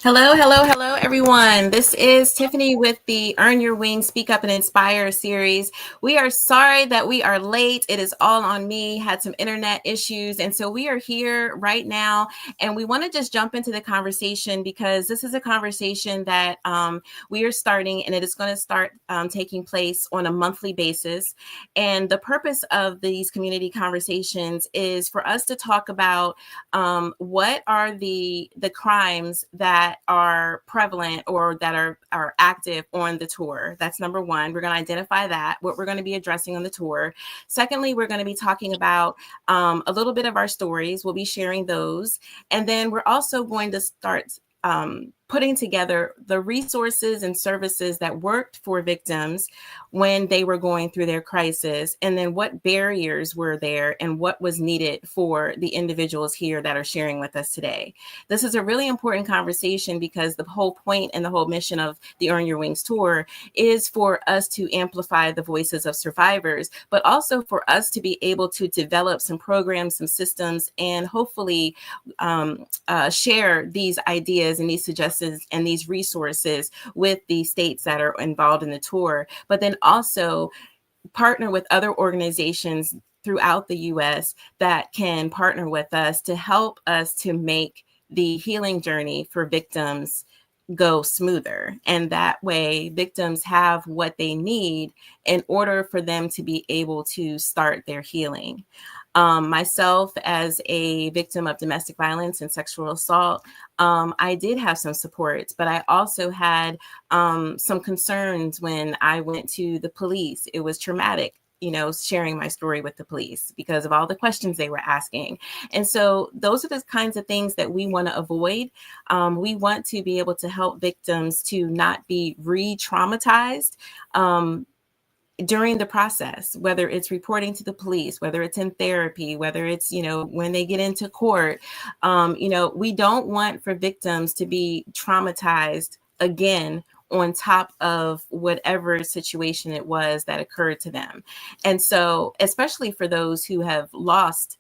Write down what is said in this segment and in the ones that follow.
Hello, hello, hello, everyone. This is Tiffany with the Earn Your Wings, Speak Up and Inspire series. We are sorry that we are late. It is all on me, had some internet issues. And so we are here right now. And we want to just jump into the conversation because this is a conversation that we are starting, and it is going to start taking place on a monthly basis. And the purpose of these community conversations is for us to talk about what are the crimes that are prevalent or that are active on the tour. That's number one. We're going to identify that, what we're going to be addressing on the tour. Secondly, we're going to be talking about a little bit of our stories. We'll be sharing those. And then we're also going to start putting together the resources and services that worked for victims when they were going through their crisis, and then what barriers were there and what was needed for the individuals here that are sharing with us today. This is a really important conversation because the whole point and the whole mission of the Earn Your Wings tour is for us to amplify the voices of survivors, but also for us to be able to develop some programs, some systems, and hopefully share these ideas and these suggestions and these resources with the states that are involved in the tour, but then also partner with other organizations throughout the US that can partner with us to help us to make the healing journey for victims go smoother. And that way, victims have what they need in order for them to be able to start their healing. Myself, as a victim of domestic violence and sexual assault, I did have some supports, but I also had some concerns when I went to the police. It was traumatic, sharing my story with the police because of all the questions they were asking. And so those are the kinds of things that we want to avoid. We want to be able to help victims to not be re-traumatized during the process, whether it's reporting to the police, whether it's in therapy, whether it's, when they get into court. We don't want for victims to be traumatized again on top of whatever situation it was that occurred to them. And so, especially for those who have lost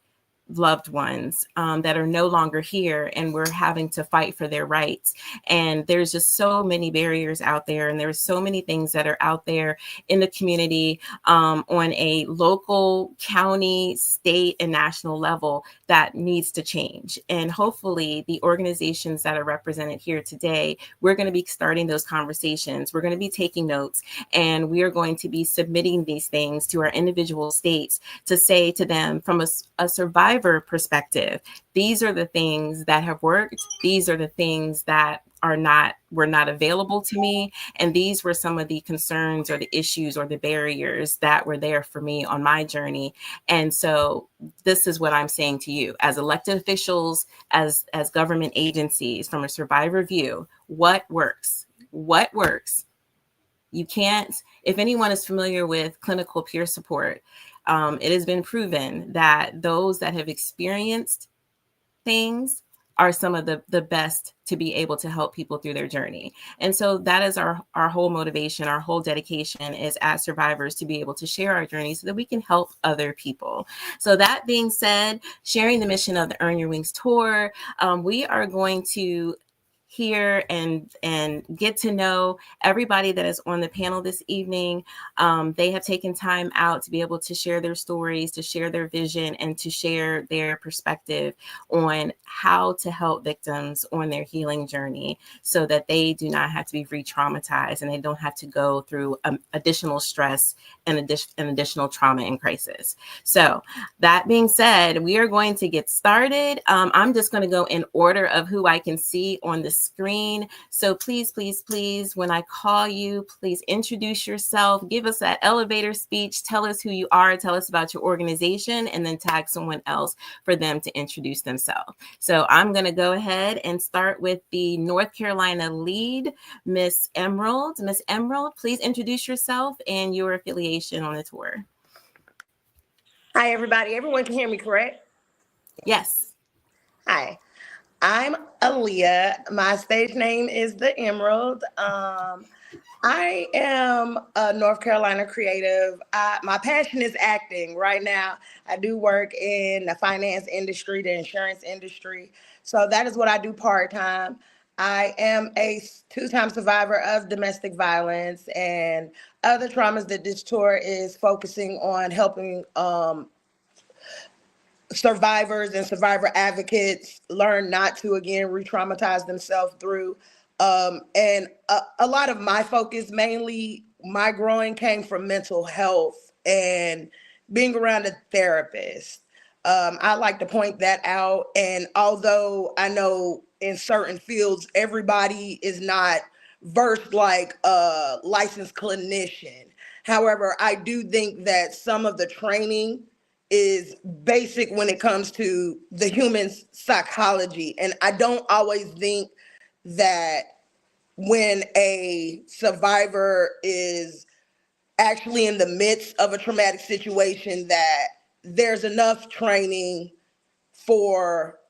loved ones that are no longer here, and we're having to fight for their rights. And there's just so many barriers out there, and there's so many things that are out there in the community on a local, county, state, and national level that needs to change. And hopefully the organizations that are represented here today, we're going to be starting those conversations. We're going to be taking notes, and we are going to be submitting these things to our individual states to say to them from a survivor perspective, these are the things that have worked. These are the things that were not available to me. And these were some of the concerns or the issues or the barriers that were there for me on my journey. And so this is what I'm saying to you as elected officials, as government agencies, from a survivor view, what works? What works? You can't, if anyone is familiar with clinical peer support, it has been proven that those that have experienced things are some of the best to be able to help people through their journey. And so that is our whole motivation, our whole dedication is as survivors to be able to share our journey so that we can help other people. So that being said, sharing the mission of the Earn Your Wings tour, we are going to hear and get to know everybody that is on the panel this evening. They have taken time out to be able to share their stories, to share their vision, and to share their perspective on how to help victims on their healing journey so that they do not have to be re-traumatized and they don't have to go through additional stress and additional trauma and crisis. So that being said, we are going to get started. I'm just going to go in order of who I can see on the screen. So please, when I call you, please introduce yourself, give us that elevator speech, tell us who you are, tell us about your organization, and then tag someone else for them to introduce themselves. So I'm going to go ahead and start with the North Carolina lead, Miss Emerald. Miss Emerald, please introduce yourself and your affiliation on the tour. Hi, everybody. Everyone can hear me, correct? Yes. Hi. I'm Aaliyah. My stage name is The Emerald. I am a North Carolina creative. My passion is acting. Right now, I do work in the finance industry, the insurance industry. So that is what I do part-time. I am a two-time survivor of domestic violence, and other traumas that this tour is focusing on helping survivors and survivor advocates learn not to again re-traumatize themselves through. And a lot of my focus, mainly my growing, came from mental health and being around a therapist. I like to point that out. And although I know in certain fields, everybody is not versed like a licensed clinician. However, I do think that some of the training is basic when it comes to the human psychology. And I don't always think that when a survivor is actually in the midst of a traumatic situation that there's enough training for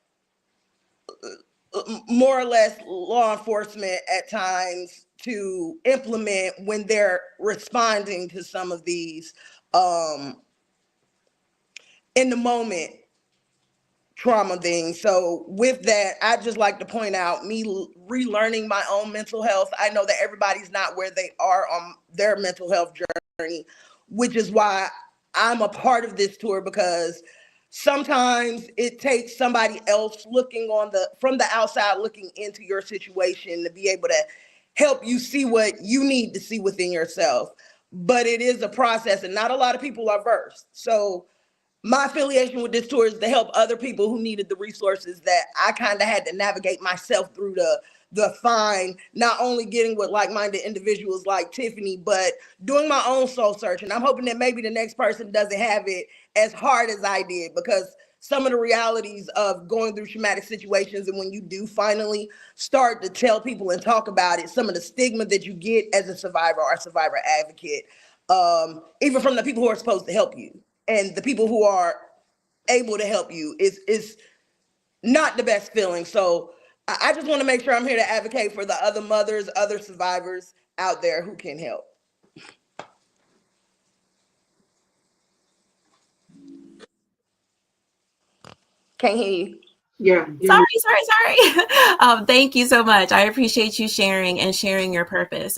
more or less law enforcement at times to implement when they're responding to some of these in the moment trauma things. So with that, I just like to point out me relearning my own mental health. I know that everybody's not where they are on their mental health journey, which is why I'm a part of this tour, because sometimes it takes somebody else looking from the outside, looking into your situation, to be able to help you see what you need to see within yourself. But it is a process, and not a lot of people are versed. So my affiliation with this tour is to help other people who needed the resources that I kind of had to navigate myself through the find, not only getting with like-minded individuals like Tiffany, but doing my own soul search. And I'm hoping that maybe the next person doesn't have it as hard as I did, because some of the realities of going through traumatic situations, and when you do finally start to tell people and talk about it, some of the stigma that you get as a survivor or survivor advocate, even from the people who are supposed to help you and the people who are able to help you, is not the best feeling. So I just want to make sure I'm here to advocate for the other mothers, other survivors out there who can help. Can't hear you. Yeah. Sorry. Thank you so much. I appreciate you sharing and sharing your purpose.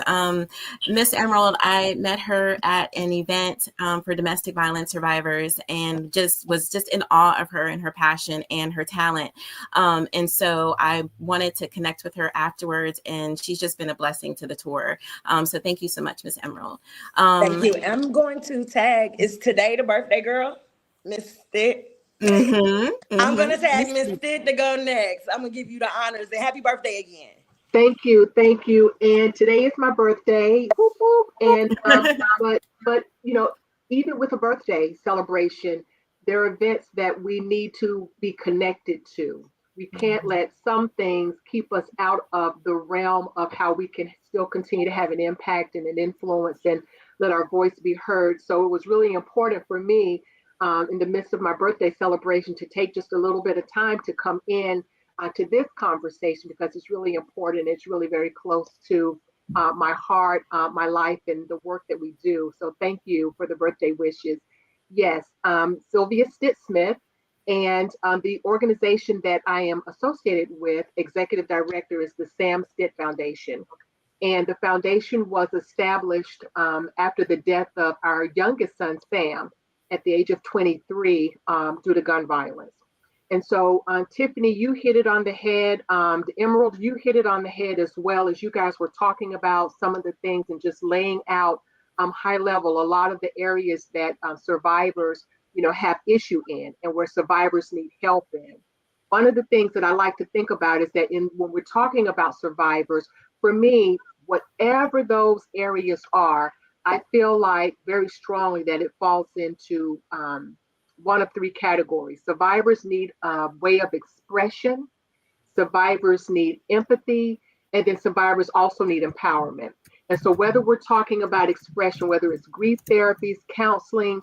Miss Emerald, I met her at an event for domestic violence survivors, and was just in awe of her and her passion and her talent. And so I wanted to connect with her afterwards, and she's just been a blessing to the tour. So thank you so much, Miss Emerald. Thank you. I'm going to tag, is today the birthday girl, Miss Stitt? I'm going to tag Miss Stitt to go next. I'm going to give you the honors, and happy birthday again. Thank you. And today is my birthday. Whoop, whoop. And but even with a birthday celebration, there are events that we need to be connected to. We can't let some things keep us out of the realm of how we can still continue to have an impact and an influence and let our voice be heard. So it was really important for me in the midst of my birthday celebration to take just a little bit of time to come in to this conversation, because it's really important. It's really very close to my heart, my life, and the work that we do. So thank you for the birthday wishes. Yes, Sylvia Stitt Smith, and the organization that I am associated with, executive director, is the Sam Stitt Foundation. And the foundation was established after the death of our youngest son, Sam, at the age of 23 due to gun violence. And so, Tiffany, you hit it on the head. Emerald, you hit it on the head as well, as you guys were talking about some of the things and just laying out high level a lot of the areas that survivors, have issue in, and where survivors need help in. One of the things that I like to think about is that when we're talking about survivors, for me, whatever those areas are, I feel like very strongly that it falls into one of three categories. Survivors need a way of expression, survivors need empathy, and then survivors also need empowerment. And so whether we're talking about expression, whether it's grief therapies, counseling,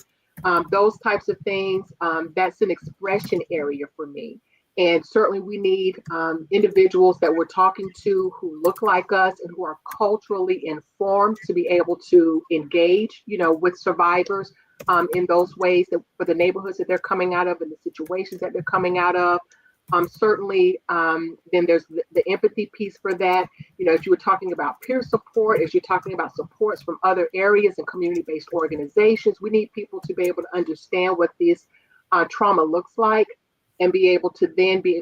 those types of things, that's an expression area for me. And certainly we need individuals that we're talking to who look like us and who are culturally informed to be able to engage, with survivors in those ways, that for the neighborhoods that they're coming out of and the situations that they're coming out of. Certainly, then there's the empathy piece for that. You know, as you were talking about peer support, as you're talking about supports from other areas and community-based organizations, we need people to be able to understand what this trauma looks like and be able to then be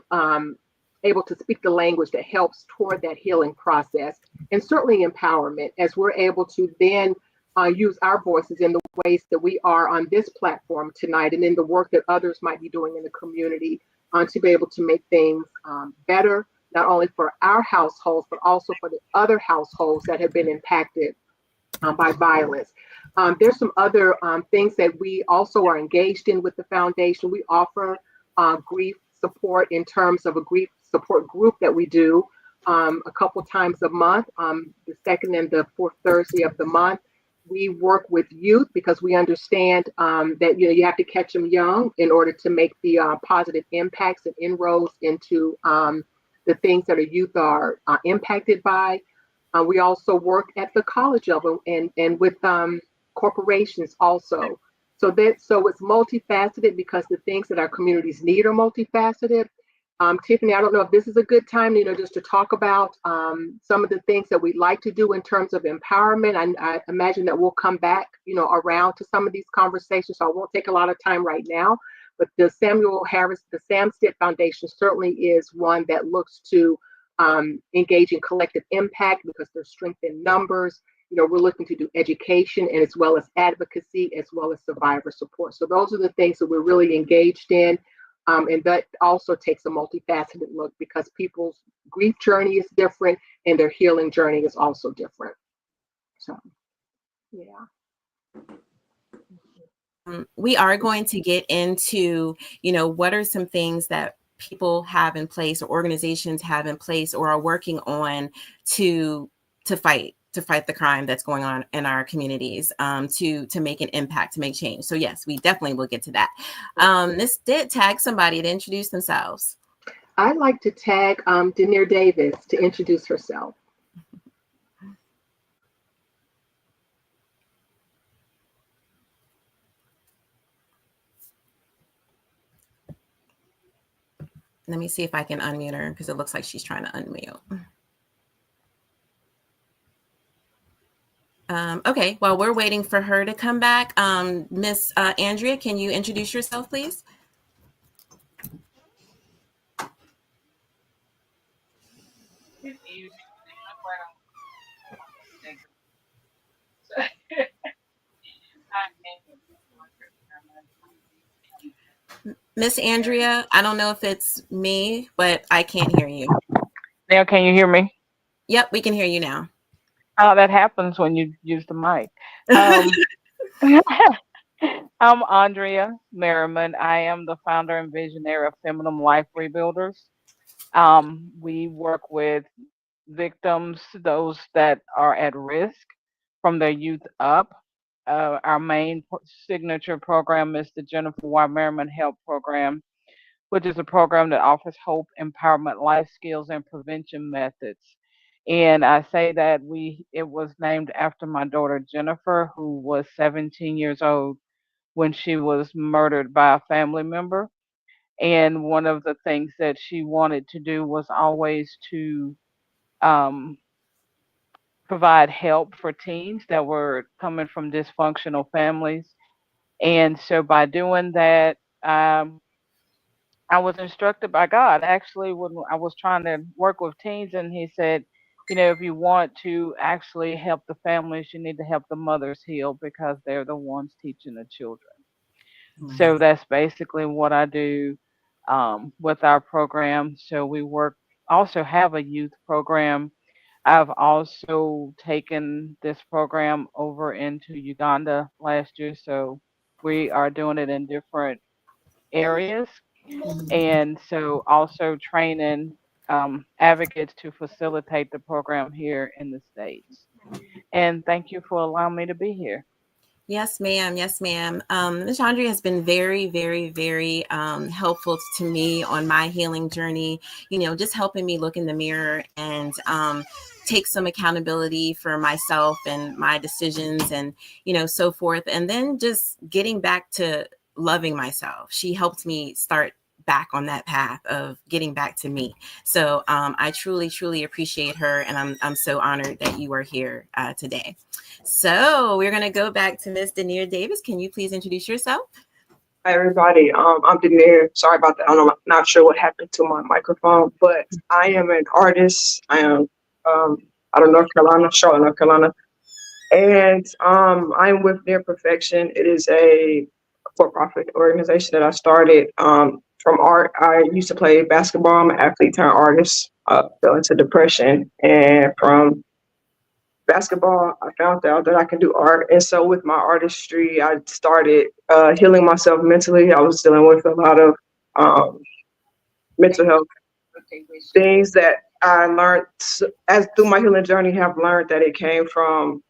able to speak the language that helps toward that healing process. And certainly empowerment, as we're able to then use our voices in the ways that we are on this platform tonight and in the work that others might be doing in the community to be able to make things better, not only for our households, but also for the other households that have been impacted by violence. There's some other things that we also are engaged in with the foundation. We offer grief support in terms of a grief support group that we do a couple times a month, the second and the fourth Thursday of the month. We work with youth because we understand that you have to catch them young in order to make the positive impacts and inroads into the things that our youth are impacted by. We also work at the college level and with corporations also. So it's multifaceted because the things that our communities need are multifaceted. Tiffany, I don't know if this is a good time, just to talk about some of the things that we'd like to do in terms of empowerment. I imagine that we'll come back, around to some of these conversations. So I won't take a lot of time right now. But the Samuel Harris, the Samstead Foundation certainly is one that looks to engage in collective impact because there's strength in numbers. We're looking to do education and as well as advocacy, as well as survivor support. So those are the things that we're really engaged in. And that also takes a multifaceted look because people's grief journey is different and their healing journey is also different. So, yeah. We are going to get into, what are some things that people have in place or organizations have in place or are working on to fight the crime that's going on in our communities, to make an impact, to make change. So yes, we definitely will get to that. This did tag somebody to introduce themselves. I'd like to tag Denier Davis to introduce herself. Let me see if I can unmute her because it looks like she's trying to unmute. Okay, well, we're waiting for her to come back. Miss Andrea, can you introduce yourself, please? Miss Andrea, I don't know if it's me, but I can't hear you. Now, can you hear me? Yep, we can hear you now. Oh, that happens when you use the mic. I'm Andrea Merriman. I am the founder and visionary of Feminine Life Rebuilders. We work with victims, those that are at risk from their youth up. Our main signature program is the Jennifer Y. Merriman Help Program, which is a program that offers hope, empowerment, life skills, and prevention methods. And I say that it was named after my daughter Jennifer, who was 17 years old when she was murdered by a family member. And one of the things that she wanted to do was always to provide help for teens that were coming from dysfunctional families. And so by doing that, I was instructed by God actually when I was trying to work with teens, and He said, if you want to actually help the families, you need to help the mothers heal because they're the ones teaching the children. So that's basically what I do with our program. So we also have a youth program. I've also taken this program over into Uganda last year. So we are doing it in different areas. And so also training advocates to facilitate the program here in the States. And thank you for allowing me to be here. Yes, ma'am. Yes, ma'am. Ms. Andrea has been very, very, very helpful to me on my healing journey, just helping me look in the mirror and take some accountability for myself and my decisions and, so forth. And then just getting back to loving myself. She helped me start back on that path of getting back to me. So I truly, truly appreciate her. And I'm so honored that you are here today. So we're going to go back to Miss Denier Davis. Can you please introduce yourself? Hi everybody, I'm Denier. Sorry about that. I'm not sure what happened to my microphone, but I am an artist. I am out of North Carolina, Charlotte, North Carolina, and I'm with Near Perfection. It is a for-profit organization that I started from art. I used to play basketball. I'm an athlete turned artist. Fell into depression, and from basketball, I found out that I can do art. And so with my artistry, I started healing myself mentally. I was dealing with a lot of mental health things that I learned as through my healing journey, have learned that it came from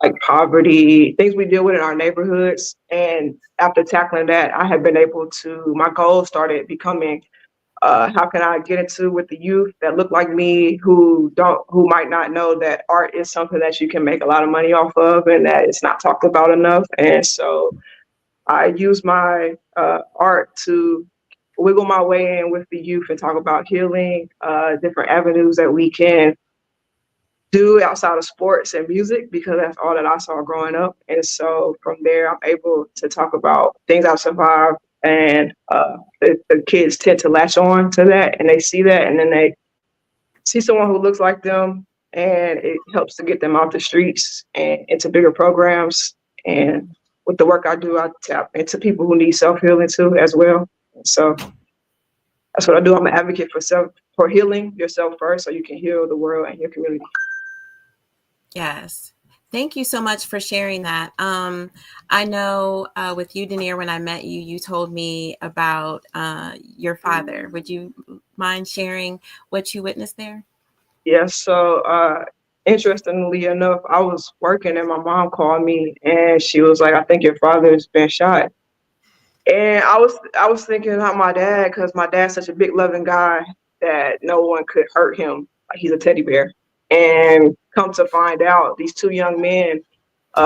like poverty, things we deal with in our neighborhoods. And after tackling that, I have been able to, my goal started becoming how can I get into with the youth that look like me, who might not know that art is something that you can make a lot of money off of and that it's not talked about enough. And so I use my art to wiggle my way in with the youth and talk about healing, different avenues that we can do outside of sports and music, because that's all that I saw growing up. And so from there, I'm able to talk about things I've survived, and the kids tend to latch on to that, and they see that, and then they see someone who looks like them, and it helps to get them off the streets and into bigger programs. And with the work I do, I tap into people who need self-healing too as well. So that's what I do. I'm an advocate for healing yourself first so you can heal the world and your community. Yes. Thank you so much for sharing that. I know with you, Denier, when I met you, you told me about your father. Would you mind sharing what you witnessed there? Yes. So interestingly enough, I was working and my mom called me and she was like, "I think your father's been shot." And I was thinking about my dad, because my dad's such a big loving guy that no one could hurt him. Like, he's a teddy bear. And come to find out, these two young men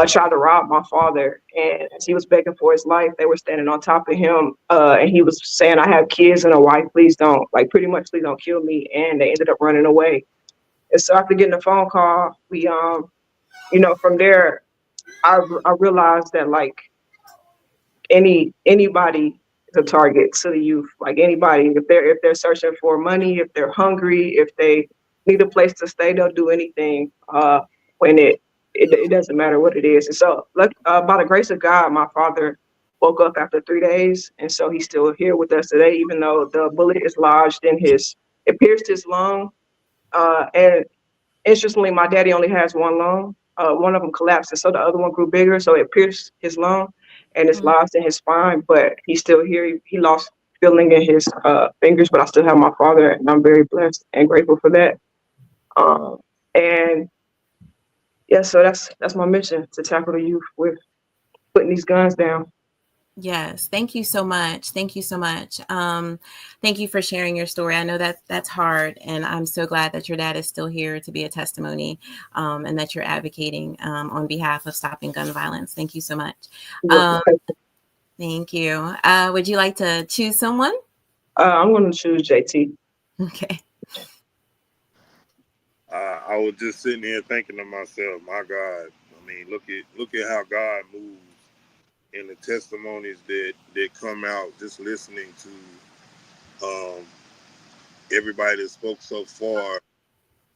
tried to rob my father. And as he was begging for his life, they were standing on top of him. And he was saying, "I have kids and a wife. Please don't, like, pretty much, please don't kill me." And they ended up running away. And so after getting a phone call, we, from there, I realized that, like, anybody is a target to the youth. Like, anybody, if they're searching for money, if they're hungry, if they need a place to stay, they'll do anything when it doesn't matter what it is. And so by the grace of God, my father woke up after 3 days, and so he's still here with us today, even though the bullet is lodged in it pierced his lung. And interestingly, my daddy only has one lung. One of them collapsed, and so the other one grew bigger, so it pierced his lung, and it's lodged in his spine. But he's still here. He lost feeling in his fingers, but I still have my father, and I'm very blessed and grateful for that. And yeah, so that's my mission, to tackle the youth with putting these guns down. Yes. Thank you so much. Thank you so much. Thank you for sharing your story. I know that that's hard, and I'm so glad that your dad is still here to be a testimony, and that you're advocating on behalf of stopping gun violence. Thank you so much. Thank you. Would you like to choose someone? I'm going to choose JT. Okay. I was just sitting here thinking to myself, my God, I mean, look at how God moves, and the testimonies that come out just listening to everybody that spoke so far,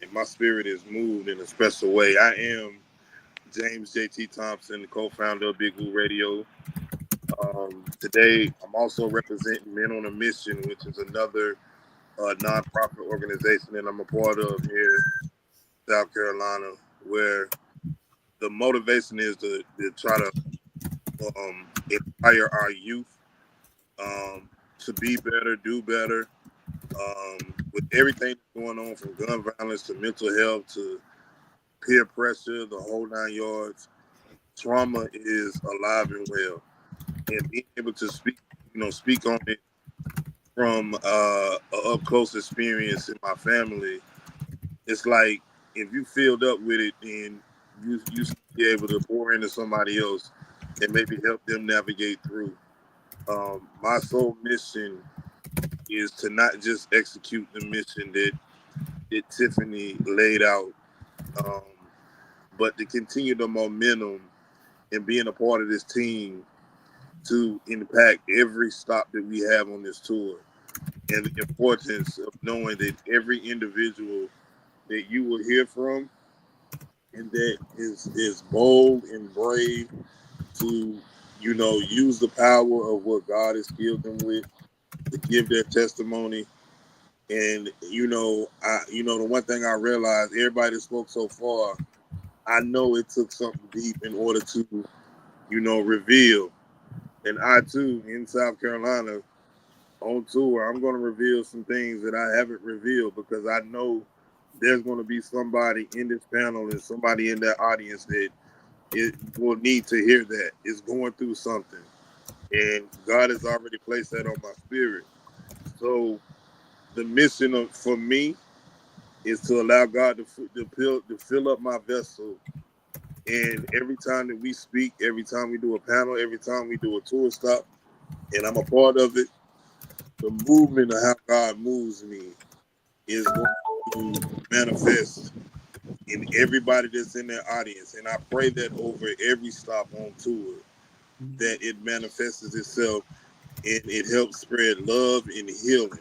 and my spirit is moved in a special way. I am James JT Thompson, the co-founder of Big Woo Radio. Today, I'm also representing Men on a Mission, which is another nonprofit organization that I'm a part of here in South Carolina, where the motivation is to try to inspire our youth to be better, do better. With everything that's going on, from gun violence to mental health to peer pressure, the whole 9 yards, trauma is alive and well. And being able to speak on it from an up close experience in my family, it's like, if you filled up with it, then you should be able to pour into somebody else and maybe help them navigate through. My sole mission is to not just execute the mission that Tiffany laid out, um, but to continue the momentum and being a part of this team to impact every stop that we have on this tour, and the importance of knowing that every individual that you will hear from and that is bold and brave to, use the power of what God has filled them with to give their testimony. And the one thing I realized, everybody that spoke so far, I know it took something deep in order to, reveal. And I too, in South Carolina, on tour, I'm going to reveal some things that I haven't revealed because I know there's going to be somebody in this panel and somebody in that audience that it will need to hear that. Is going through something. And God has already placed that on my spirit. So the mission for me is to allow God to fill up my vessel. And every time that we speak, every time we do a panel, every time we do a tour stop, and I'm a part of it, the movement of how God moves me is going to manifest in everybody that's in their audience. And I pray that over every stop on tour, that it manifests itself and it helps spread love and healing,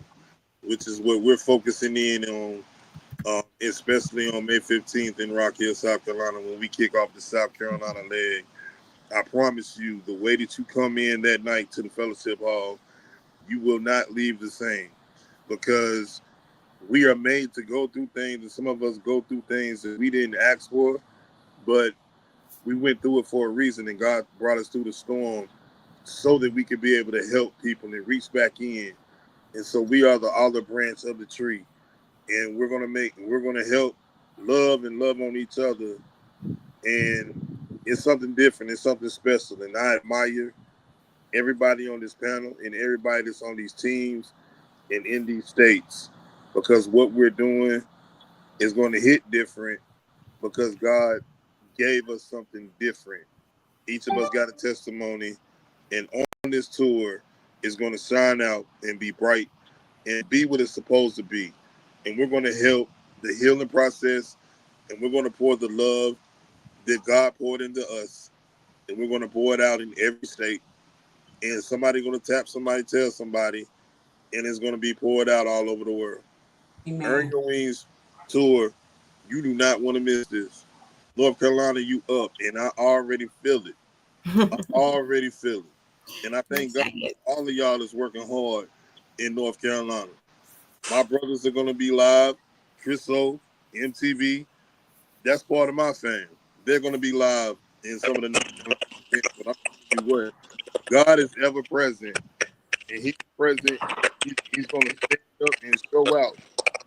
which is what we're focusing in on, especially on May 15th in Rock Hill, South Carolina, when we kick off the South Carolina leg. I promise you, the way that you come in that night to the fellowship hall, you will not leave the same, because we are made to go through things, and some of us go through things that we didn't ask for, but we went through it for a reason, and God brought us through the storm so that we could be able to help people and reach back in. And so we are the olive branch of the tree, and we're gonna help love and love on each other. And it's something different, it's something special, and I admire everybody on this panel and everybody that's on these teams and in these states, because what we're doing is going to hit different because God gave us something different. Each of us got a testimony, and on this tour is going to shine out and be bright and be what it's supposed to be. And we're going to help the healing process, and we're going to pour the love that God poured into us, and we're going to pour it out in every state. And somebody's going to tap somebody, tell somebody, and it's going to be poured out all over the world. Amen. Earn Your Wings tour. You do not want to miss this. North Carolina, you up, and I already feel it. I already feel it. And I thank God for all of y'all that's working hard in North Carolina. My brothers are going to be live. Trisso, MTV, that's part of my fam. They're going to be live in some of the North Carolina events, but I'm telling you what, God is ever present, and He's present. He's going to stand up and show out.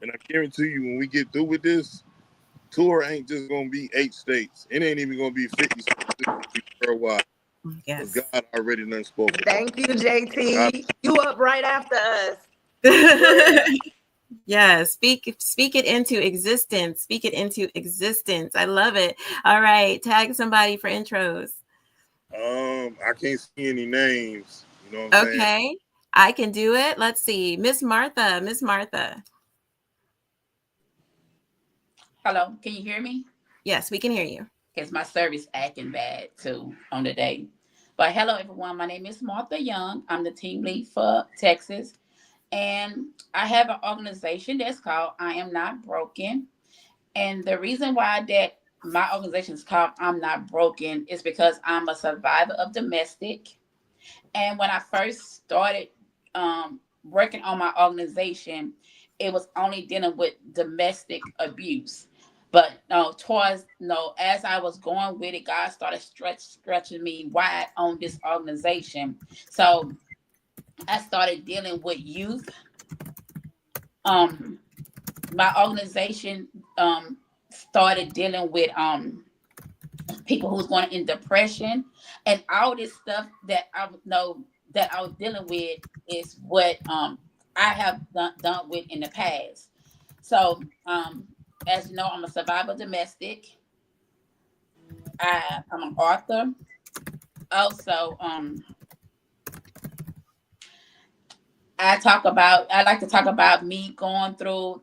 And I guarantee you, when we get through with this, tour ain't just going to be 8 states. It ain't even going to be 50 states. It's going to be worldwide. Yes. God already done spoken. Thank you, JT. You up right after us. Yeah, speak it into existence. Speak it into existence. I love it. All right, tag somebody for intros. I can't see any names. You know what I'm saying? Okay, I can do it. Let's see, Miss Martha. Miss Martha. Hello, can you hear me? Yes, we can hear you. Because my service acting bad too on the day. But hello, everyone. My name is Martha Young. I'm the team lead for Texas. And I have an organization that's called I Am Not Broken. And the reason why that my organization is called I'm Not Broken is because I'm a survivor of domestic. And when I first started working on my organization, it was only dealing with domestic abuse. But as I was going with it, God started stretching me wide on this organization. So I started dealing with youth. My organization started dealing with people who's going in depression, and all this stuff that I know that I was dealing with is what I have done with in the past. So as you know, I'm a survivor domestic. I'm an author. Also, I like to talk about me going through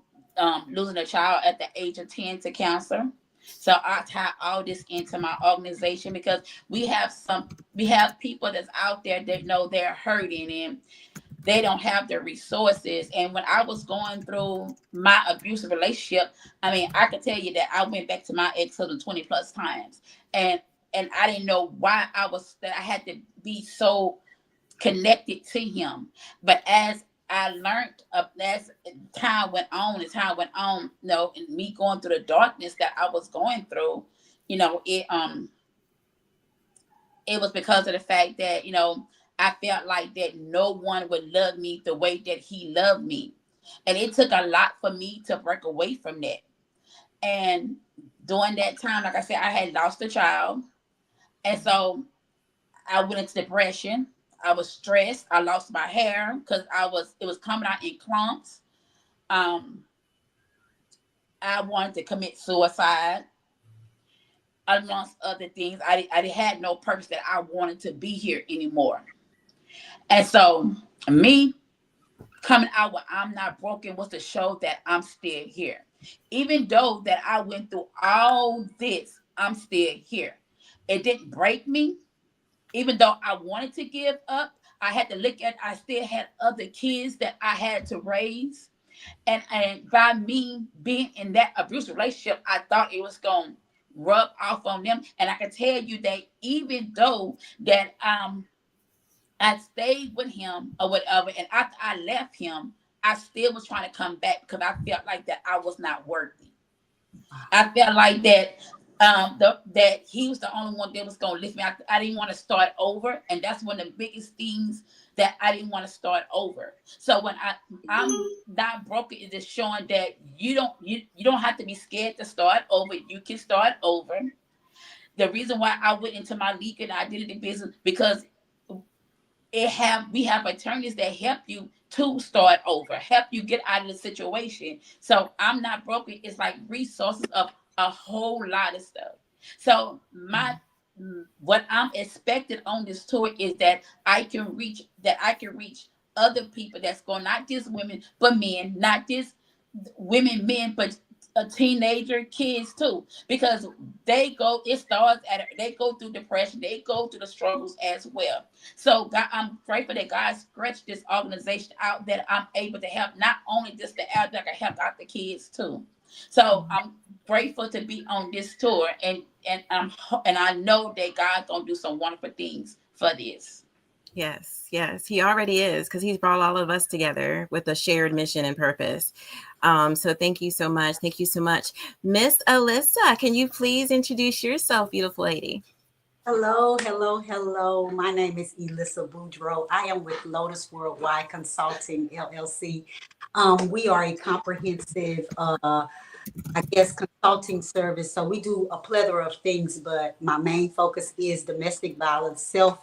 losing a child at the age of 10 to cancer. So I tie all this into my organization because we have people that's out there that know they're hurting and they don't have the resources. And when I was going through my abusive relationship, I mean, I could tell you that I went back to my ex-husband 20 plus times. And I didn't know why that I had to be so connected to him. But as I learned, as time went on, you know, and me going through the darkness that I was going through, you know, it was because of the fact that, you know, I felt like that no one would love me the way that he loved me. And it took a lot for me to break away from that. And during that time, like I said, I had lost a child. And so I went into depression. I was stressed. I lost my hair because it was coming out in clumps. I wanted to commit suicide. Amongst other things, I had no purpose that I wanted to be here anymore. And so me coming out with I'm Not Broken was to show that I'm still here. Even though that I went through all this, I'm still here. It didn't break me. Even though I wanted to give up, I had to I still had other kids that I had to raise. And by me being in that abusive relationship, I thought it was going to rub off on them. And I can tell you that even though that I stayed with him or whatever, and after I left him, I still was trying to come back because I felt like that I was not worthy. I felt like that that he was the only one that was going to lift me. I didn't want to start over, and that's one of the biggest things that I didn't want to start over. So when I'm Not Broken, is just showing that you don't have to be scared to start over. You can start over. The reason why I went into my legal identity business because we have attorneys that help you to start over, help you get out of the situation. So I'm Not Broken. It's like resources of a whole lot of stuff. So what I'm expected on this tour is that I can reach other people that's going, not just women, but men, not just women, men, but a teenager, kids too, because they go through depression, they go through the struggles as well. So God, I'm grateful that God stretched this organization out that I'm able to help not only just the adults, I can help out the kids too. So I'm grateful to be on this tour, and I know that God's gonna do some wonderful things for this. Yes, he already is, because he's brought all of us together with a shared mission and purpose. So thank you so much. Thank you so much. Miss Alyssa, can you please introduce yourself, beautiful lady? Hello. My name is Elissa Boudreau. I am with Lotus Worldwide Consulting, LLC. We are a comprehensive, consulting service. So we do a plethora of things, but my main focus is domestic violence, self-love.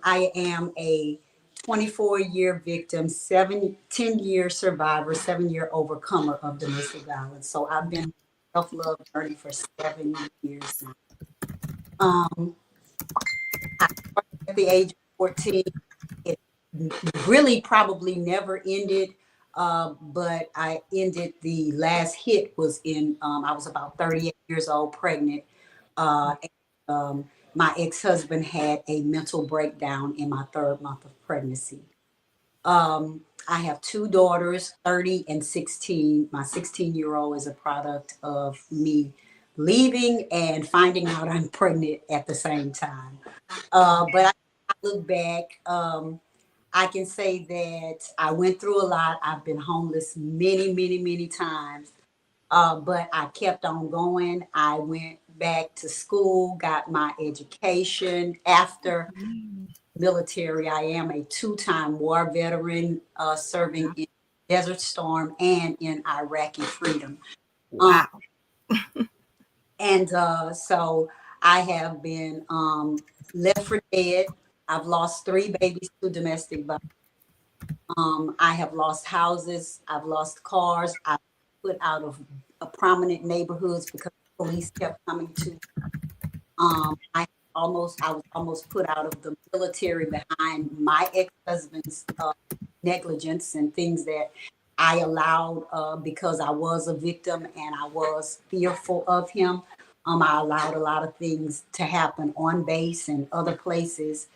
I am a 24-year victim, 10-year survivor, 7-year overcomer of domestic violence. So I've been self-love journey for 7 years now. I started at the age of 14. It really probably never ended, but I ended, the last hit was in, I was about 38 years old, pregnant. My ex-husband had a mental breakdown in my 3rd month of pregnancy. I have 2 daughters, 30 and 16. My 16-year-old is a product of me leaving and finding out I'm pregnant at the same time. But I look back, I can say that I went through a lot. I've been homeless many times, but I kept on going. I went back to school, got my education. After military, I am a 2-time war veteran, serving in Desert Storm and in Iraqi Freedom. Wow. So I have been left for dead. I've lost 3 babies to domestic violence. I have lost houses. I've lost cars. I've put out of prominent neighborhoods because police kept coming to. I I was almost put out of the military behind my ex-husband's negligence and things that I allowed because I was a victim and I was fearful of him. I allowed a lot of things to happen on base and other places,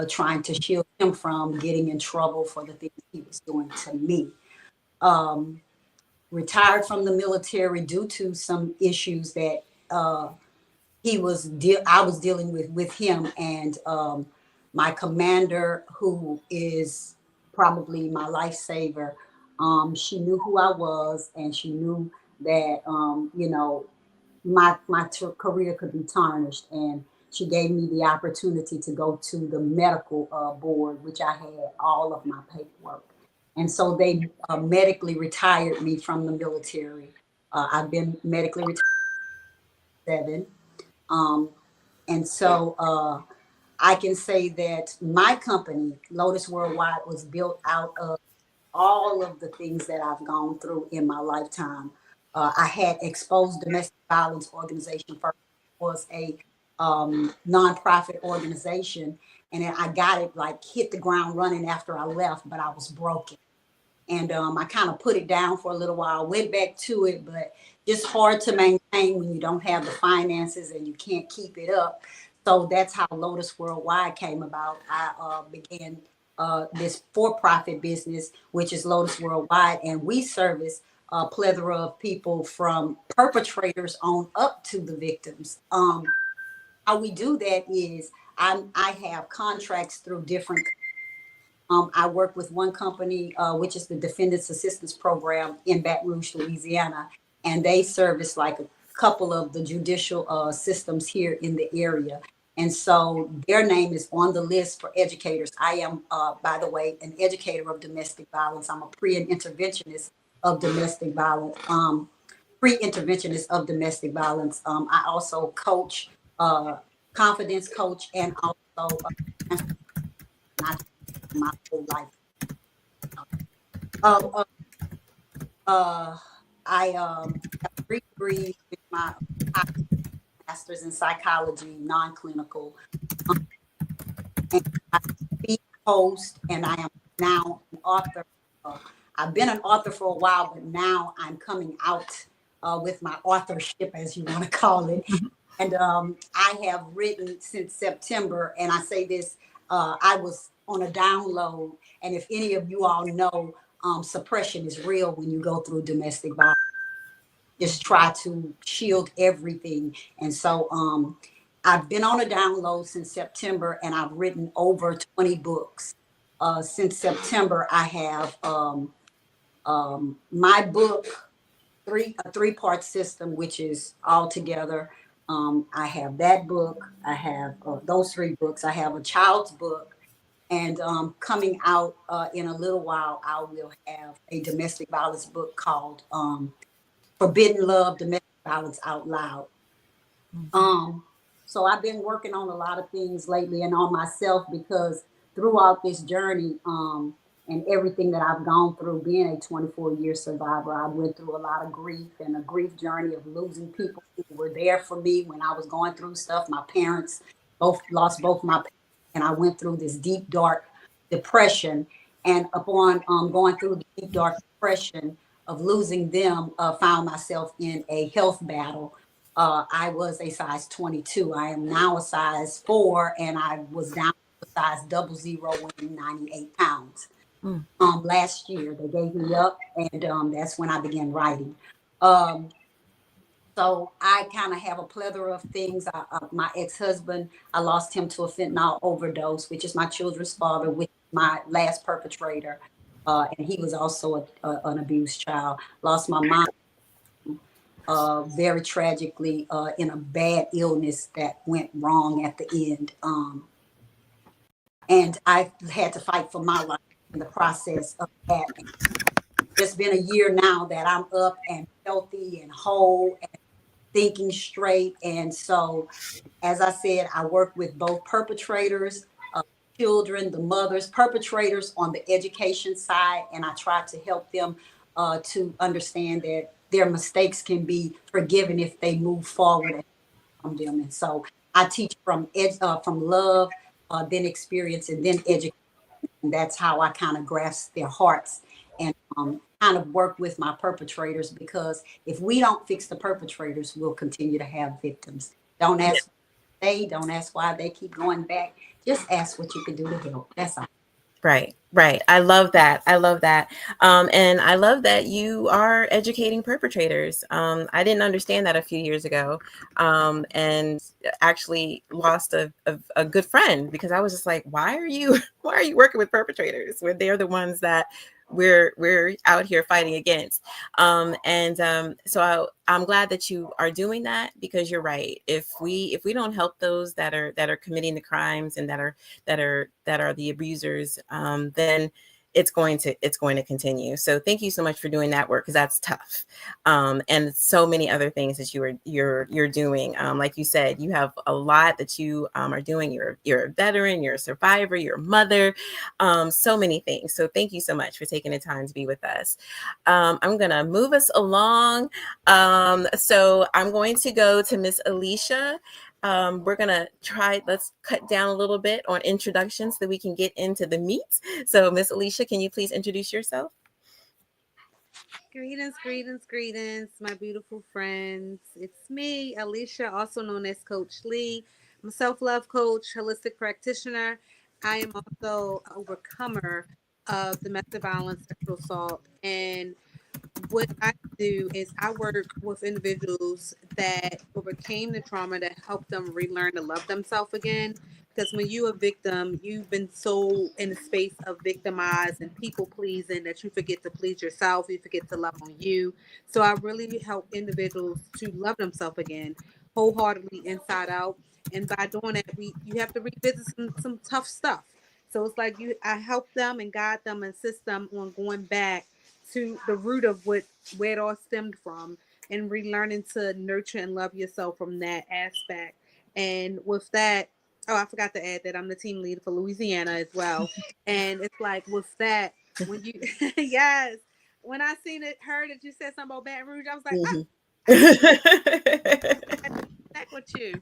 trying to shield him from getting in trouble for the things he was doing to me. Retired from the military due to some issues that I was dealing with him, and my commander, who is probably my lifesaver, she knew who I was, and she knew that my career could be tarnished, and she gave me the opportunity to go to the medical board, which I had all of my paperwork, and so they medically retired me from the military. I've been medically retired 7. Um, and so I can say that my company, Lotus Worldwide, was built out of all of the things that I've gone through in my lifetime. I had Exposed Domestic Violence Organization first. It was a nonprofit organization, and then I got it, like, hit the ground running after I left, but I was broken. And I kind of put it down for a little while, went back to it, but it's hard to maintain when you don't have the finances and you can't keep it up. So that's how Lotus Worldwide came about. I began this for-profit business, which is Lotus Worldwide, and we service a plethora of people from perpetrators on up to the victims. How we do that is I have contracts through different. I work with one company, which is the Defendants Assistance Program in Baton Rouge, Louisiana, and they service like a couple of the judicial systems here in the area. And so their name is on the list for educators. I am, by the way, an educator of domestic violence. I'm a pre-interventionist of domestic violence. I also coach, confidence coach, and also my whole life. I have 3 degrees with my master's in psychology, non-clinical. And I speak, host, and I am now an author. I've been an author for a while, but now I'm coming out with my authorship, as you want to call it. And I have written since September, and I say this, I was on a download, and if any of you all know, suppression is real when you go through domestic violence. Just try to shield everything. And so I've been on a download since September, and I've written over 20 books. Since September, I have my book, a 3-part system, which is all together. I have that book. I have those 3 books. I have a child's book. And coming out in a little while, I will have a domestic violence book called Forbidden Love, Domestic Violence Out Loud. So I've been working on a lot of things lately and on myself, because throughout this journey and everything that I've gone through, being a 24-year survivor, I went through a lot of grief, and a grief journey of losing people who were there for me when I was going through stuff. My parents lost both my parents. And I went through this deep, dark depression. And upon going through the deep, dark depression of losing them, found myself in a health battle. I was a size 22. I am now a size 4, and I was down to a size 00, weighing 98 pounds. Last year, they gave me up, and that's when I began writing. So I kind of have a plethora of things. My ex-husband, I lost him to a fentanyl overdose, which is my children's father, with my last perpetrator. And he was also an abused child. Lost my mom very tragically in a bad illness that went wrong at the end. And I had to fight for my life in the process of that. It's been a year now that I'm up and healthy and whole and thinking straight. And so, as I said, I work with both perpetrators, children, the mothers, perpetrators on the education side, and I try to help them to understand that their mistakes can be forgiven if they move forward from them. And so I teach from love, then experience, and then education. And that's how I kind of grasp their hearts and kind of work with my perpetrators, because if we don't fix the perpetrators, we'll continue to have victims. Don't ask don't ask why they keep going back. Just ask what you can do to help. That's all. Right, right. I love that. I love that. And I love that you are educating perpetrators. I didn't understand that a few years ago, and actually lost a good friend because I was just like, why are you working with perpetrators when they're the ones that we're out here fighting against? So I'm glad that you are doing that, because you're right. If we don't help those that are committing the crimes and that are the abusers, then it's going to continue. So thank you so much for doing that work, because that's tough. And so many other things that you're doing. Like you said, you have a lot that you are doing. You're a veteran, you're a survivor, you're a mother, so many things. So thank you so much for taking the time to be with us. I'm gonna move us along. So I'm going to go to Miss Alicia. We're gonna let's cut down a little bit on introductions so that we can get into the meat. So Miss Alicia, can you please introduce yourself? Greetings, greetings, greetings, my beautiful friends. It's me, Alicia, also known as Coach Lee. I'm a self-love coach, holistic practitioner. I am also an overcomer of domestic violence, sexual assault, and what I do is I work with individuals that overcame the trauma to help them relearn to love themselves again. Because when you're a victim, you've been so in a space of victimized and people pleasing that you forget to please yourself, you forget to love on you. So I really help individuals to love themselves again, wholeheartedly, inside out. And by doing that, you have to revisit some tough stuff. So it's like I help them and guide them and assist them on going back to the root of where it all stemmed from, and relearning to nurture and love yourself from that aspect. And with that, oh, I forgot to add that I'm the team leader for Louisiana as well. And it's like with that, when you yes, when I heard that you said something about Baton Rouge, I was like, back with you.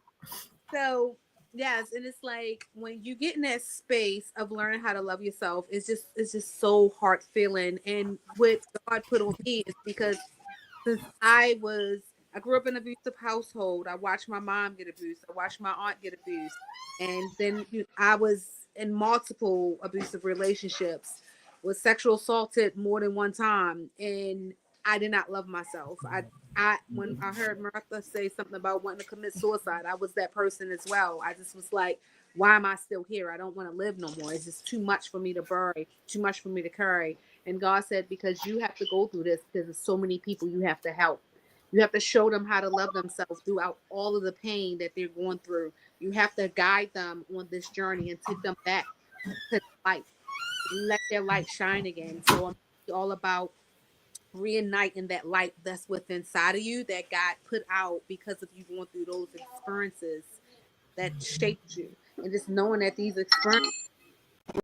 So yes, and it's like when you get in that space of learning how to love yourself, it's just so heart feeling. And what God put on me is because since I grew up in an abusive household. I watched my mom get abused. I watched my aunt get abused, and then I was in multiple abusive relationships, was sexual assaulted more than one time, and I did not love myself. When I heard Martha say something about wanting to commit suicide, I was that person as well. I just was like, why am I still here? I don't want to live no more. It's just too much for me to bury, too much for me to carry. And God said, because you have to go through this, because there's so many people you have to help. You have to show them how to love themselves throughout all of the pain that they're going through. You have to guide them on this journey and take them back to light, let their light shine again. So I'm all about reigniting that light that's within inside of you that God put out because of you going through those experiences that shaped you. And just knowing that these experiences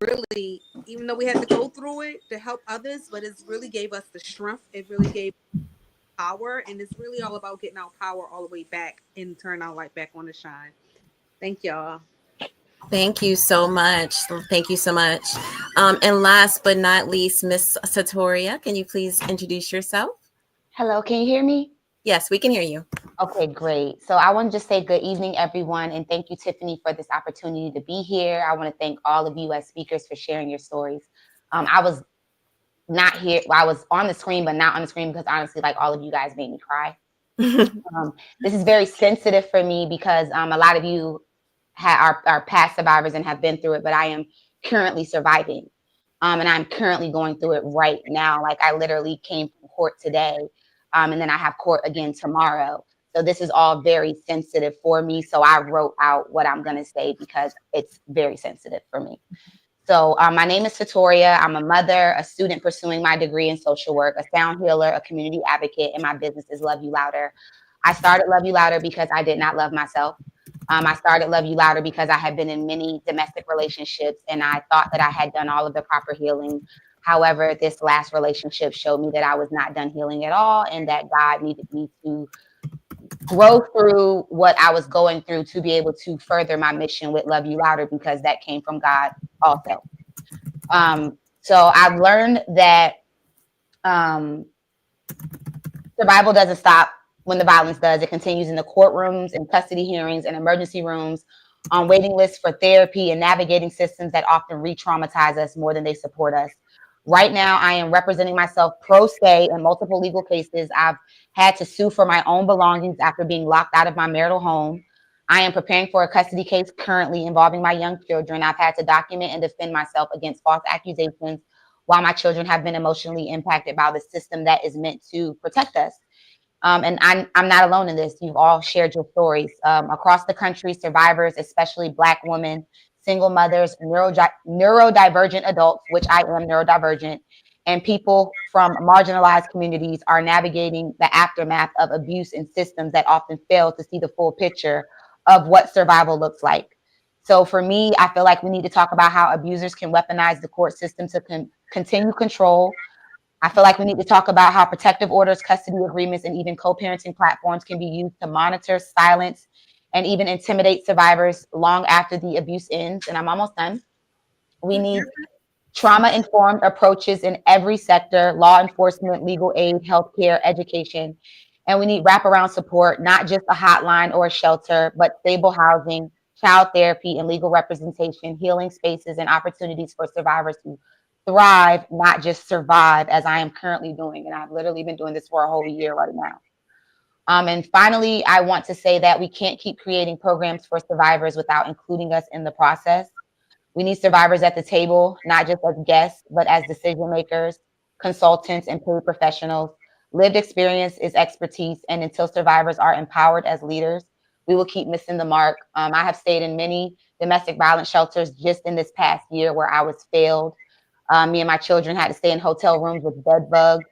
really, even though we had to go through it to help others, but it really gave us the strength. It really gave power, and it's really all about getting our power all the way back and turn our light back on to shine. Thank y'all. Thank you so much. Thank you so much. And last but not least, Miss Satoria, can you please introduce yourself? Hello, can you hear me? Yes, we can hear you. Okay, great. So I want to just say good evening, everyone, and thank you, Tiffany, for this opportunity to be here. I want to thank all of you as speakers for sharing your stories. I was not here. Well, I was on the screen, but not on the screen because honestly, like all of you guys made me cry. This is very sensitive for me because a lot of you are past survivors and have been through it, but I am currently surviving. And I'm currently going through it right now. Like I literally came from court today, and then I have court again tomorrow. So this is all very sensitive for me. So I wrote out what I'm going to say because it's very sensitive for me. So my name is Satoria. I'm a mother, a student pursuing my degree in social work, a sound healer, a community advocate, and my business is Love You Louder. I started Love You Louder because I did not love myself. I started Love You Louder because I had been in many domestic relationships and I thought that I had done all of the proper healing. However, this last relationship showed me that I was not done healing at all and that God needed me to grow through what I was going through to be able to further my mission with Love You Louder, because that came from God also. So I've learned that survival doesn't stop when the violence does. It continues in the courtrooms, in custody hearings, and emergency rooms, on waiting lists for therapy, and navigating systems that often re-traumatize us more than they support us. Right now, I am representing myself pro se in multiple legal cases. I've had to sue for my own belongings after being locked out of my marital home. I am preparing for a custody case currently involving my young children. I've had to document and defend myself against false accusations while my children have been emotionally impacted by the system that is meant to protect us. And I'm not alone in this. You've all shared your stories. Across the country, survivors, especially Black women, single mothers, neurodivergent adults, which I am neurodivergent, and people from marginalized communities are navigating the aftermath of abuse in systems that often fail to see the full picture of what survival looks like. So for me, I feel like we need to talk about how abusers can weaponize the court system to continue control. I feel like we need to talk about how protective orders, custody agreements, and even co-parenting platforms can be used to monitor, silence, and even intimidate survivors long after the abuse ends. And I'm almost done. We need trauma-informed approaches in every sector: law enforcement, legal aid, healthcare, education. And we need wraparound support, not just a hotline or a shelter, but stable housing, child therapy, and legal representation, healing spaces, and opportunities for survivors to thrive, not just survive, as I am currently doing. And I've literally been doing this for a whole year right now. And finally, I want to say that we can't keep creating programs for survivors without including us in the process. We need survivors at the table, not just as guests, but as decision makers, consultants, and paid professionals. Lived experience is expertise, and until survivors are empowered as leaders, we will keep missing the mark. I have stayed in many domestic violence shelters just in this past year where I was failed. Me and my children had to stay in hotel rooms with bed bugs.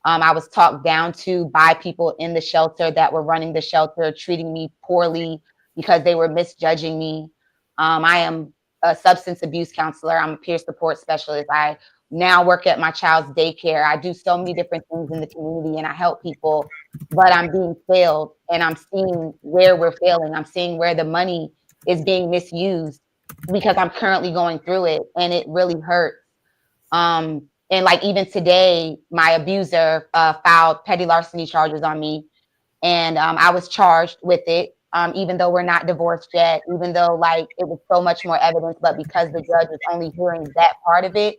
I was talked down to by people in the shelter that were running the shelter, treating me poorly because they were misjudging me. I am a substance abuse counselor. I'm a peer support specialist. I now work at my child's daycare. I do so many different things in the community and I help people, but I'm being failed and I'm seeing where we're failing. I'm seeing where the money is being misused because I'm currently going through it and it really hurts. And like even today, my abuser filed petty larceny charges on me, and I was charged with it. Even though we're not divorced yet, even though like it was so much more evidence, but because the judge was only hearing that part of it,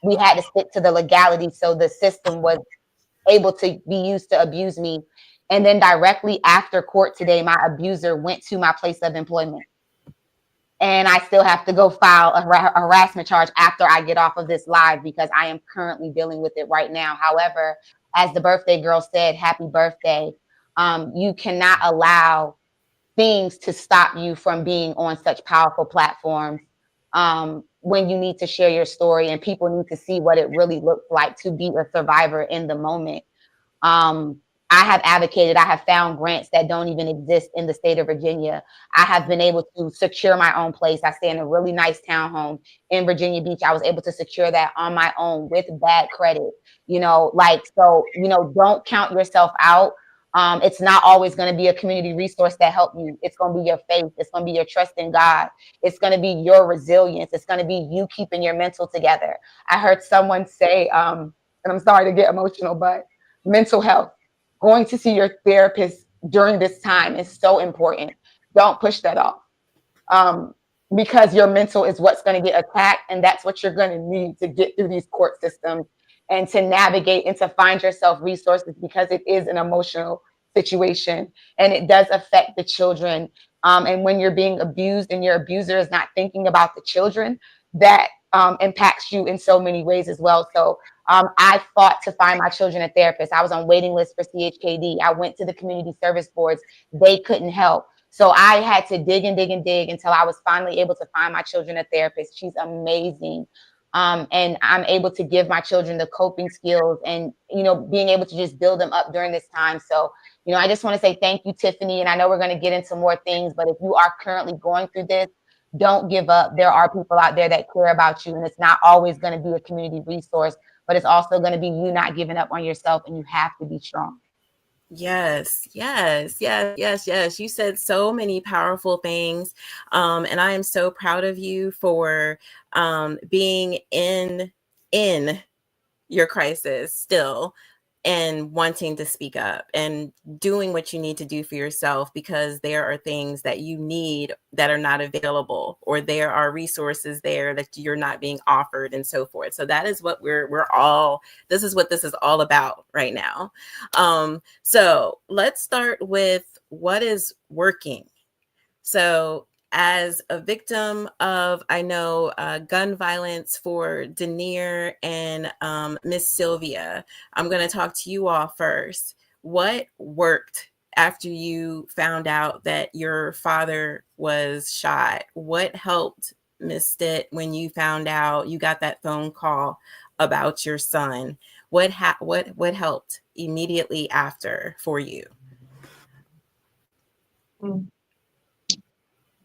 we had to stick to the legality. So the system was able to be used to abuse me. And then directly after court today, my abuser went to my place of employment. And I still have to go file a harassment charge after I get off of this live because I am currently dealing with it right now. However, as the birthday girl said, happy birthday. You cannot allow things to stop you from being on such powerful platforms when you need to share your story and people need to see what it really looks like to be a survivor in the moment. I have advocated, I have found grants that don't even exist in the state of Virginia. I have been able to secure my own place. I stay in a really nice townhome in Virginia Beach. I was able to secure that on my own with bad credit, so, don't count yourself out. It's not always going to be a community resource that help you. It's going to be your faith. It's going to be your trust in God. It's going to be your resilience. It's going to be you keeping your mental together. I heard someone say, and I'm sorry to get emotional, but mental health, going to see your therapist during this time is so important. Don't push that off because your mental is what's going to get attacked. And that's what you're going to need to get through these court systems and to navigate and to find yourself resources because it is an emotional situation and it does affect the children. And when you're being abused and your abuser is not thinking about the children, that impacts you in so many ways as well. So I fought to find my children a therapist. I was on waiting list for CHKD. I went to the community service boards. They couldn't help. So I had to dig and dig and dig until I was finally able to find my children a therapist. She's amazing. And I'm able to give my children the coping skills and, being able to just build them up during this time. So, I just want to say thank you, Tiffany. And I know we're going to get into more things, but if you are currently going through this, don't give up. There are people out there that care about you, and it's not always going to be a community resource, but it's also going to be you not giving up on yourself, and you have to be strong. Yes, yes, yes, yes, yes. You said so many powerful things. And I am so proud of you for being in your crisis still and wanting to speak up and doing what you need to do for yourself, because there are things that you need that are not available, or there are resources there that you're not being offered, and so forth. So that is what we're all, this is what this is all about right now. So let's start with what is working. So, as a victim of, I know, gun violence for Denier and Miss Sylvia, I'm going to talk to you all first. What worked after you found out that your father was shot? What helped, Miss Stitt, when you found out, you got that phone call about your son? What helped immediately after for you?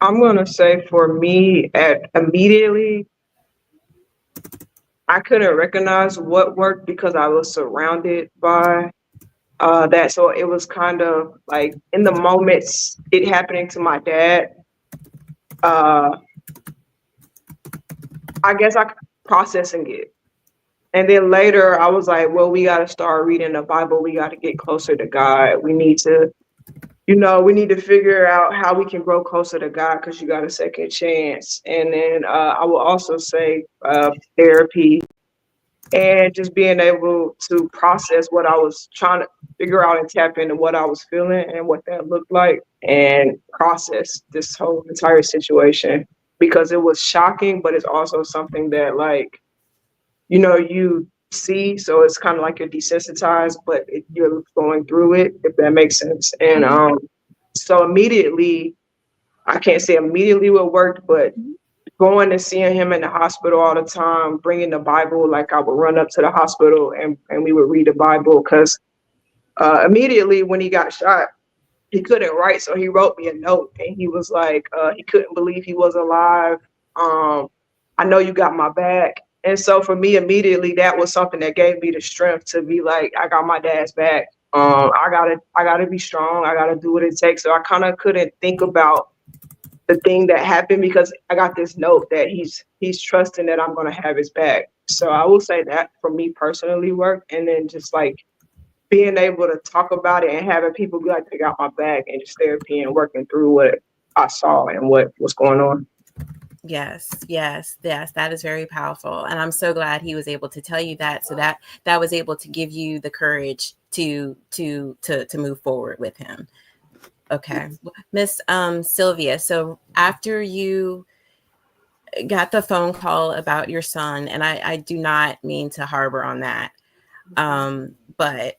I'm gonna say for me, immediately, I couldn't recognize what worked because I was surrounded by that. So it was kind of like in the moments it happening to my dad. I guess I processing it. And then later I was like, well, we got to start reading the Bible. We got to get closer to God. We need to, we need to figure out how we can grow closer to God, because you got a second chance. And then I will also say therapy, and just being able to process what I was trying to figure out and tap into what I was feeling and what that looked like, and process this whole entire situation, because it was shocking, but it's also something that, like, you see, so it's kind of like you're desensitized, but you're going through it, if that makes sense. And so immediately, I can't say immediately what worked, but going and seeing him in the hospital all the time, bringing the Bible, like I would run up to the hospital and we would read the Bible, because immediately when he got shot, he couldn't write, so he wrote me a note, and he was like, he couldn't believe he was alive. I know you got my back. And so for me, immediately, that was something that gave me the strength to be like, I got my dad's back. I gotta be strong. I gotta do what it takes. So I kind of couldn't think about the thing that happened, because I got this note that he's trusting that I'm gonna have his back. So I will say that for me personally worked. And then just like being able to talk about it and having people be like, they got my back, and just therapy and working through what I saw and what was going on. Yes, yes, yes. That is very powerful. And I'm so glad he was able to tell you that, so that was able to give you the courage to move forward with him. Okay. Miss Sylvia, so after you got the phone call about your son, and I do not mean to harbor on that, but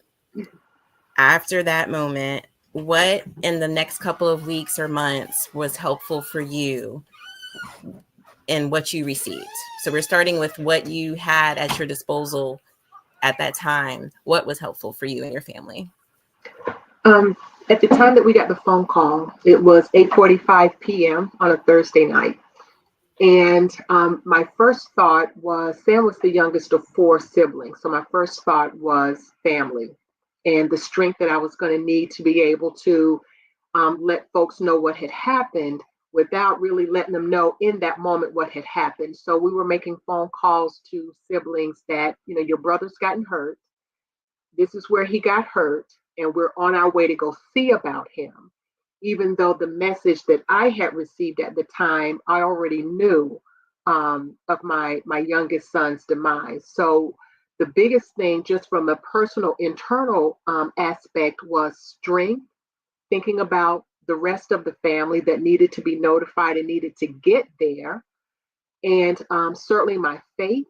after that moment, what in the next couple of weeks or months was helpful for you in what you received? So we're starting with what you had at your disposal at that time. What was helpful for you and your family? At the time that we got the phone call, it was 8:45 p.m. on a Thursday night. And my first thought was, Sam was the youngest of 4 siblings. So my first thought was family, and the strength that I was going to need to be able to let folks know what had happened without really letting them know in that moment what had happened. So we were making phone calls to siblings that, your brother's gotten hurt. This is where he got hurt, and we're on our way to go see about him. Even though the message that I had received at the time, I already knew of my youngest son's demise. So the biggest thing, just from a personal internal aspect, was strength, thinking about the rest of the family that needed to be notified and needed to get there. And certainly my faith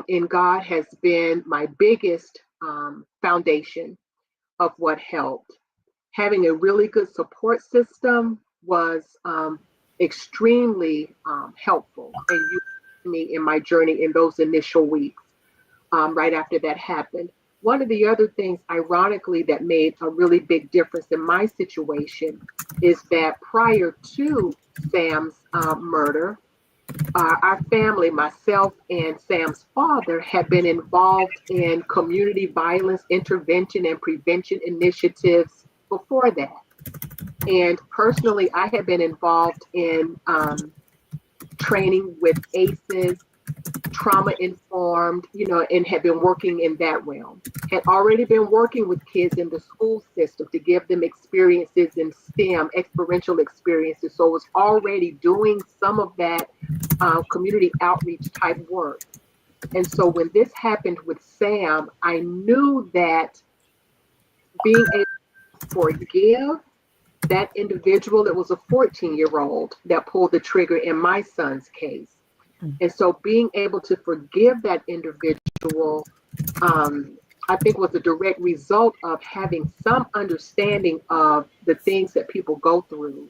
in God has been my biggest foundation of what helped. Having a really good support system was extremely helpful and useful to me in my journey in those initial weeks right after that happened. One of the other things, ironically, that made a really big difference in my situation is that prior to Sam's murder, our family, myself and Sam's father, had been involved in community violence intervention and prevention initiatives before that. And personally, I had been involved in training with ACEs, trauma informed, and had been working in that realm. Had already been working with kids in the school system to give them experiences in STEM, experiential experiences. So I was already doing some of that community outreach type work. And so when this happened with Sam, I knew that being able to forgive that individual, it was a 14-year-old that pulled the trigger in my son's case. And so being able to forgive that individual, I think was a direct result of having some understanding of the things that people go through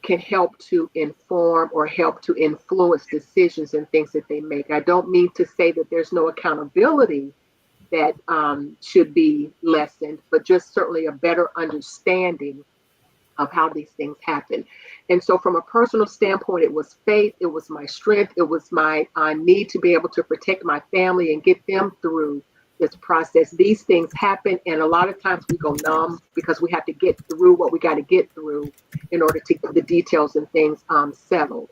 can help to inform or help to influence decisions and things that they make. I don't mean to say that there's no accountability that should be lessened, but just certainly a better understanding of how these things happen. And so from a personal standpoint, it was faith, it was my strength, it was my need to be able to protect my family and get them through this process. These things happen, and a lot of times we go numb because we have to get through what we got to get through in order to get the details and things settled.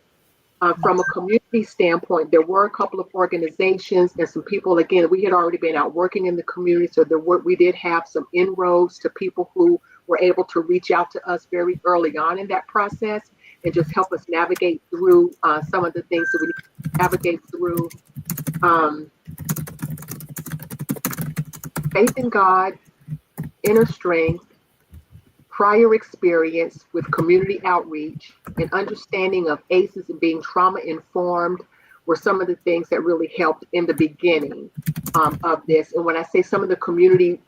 From a community standpoint, there were a couple of organizations and some people, again, we had already been out working in the community, so we did have some inroads to people who were able to reach out to us very early on in that process and just help us navigate through some of the things that we need to navigate through. Faith in God, inner strength, prior experience with community outreach, and understanding of ACEs and being trauma informed were some of the things that really helped in the beginning of this. And when I say some of the community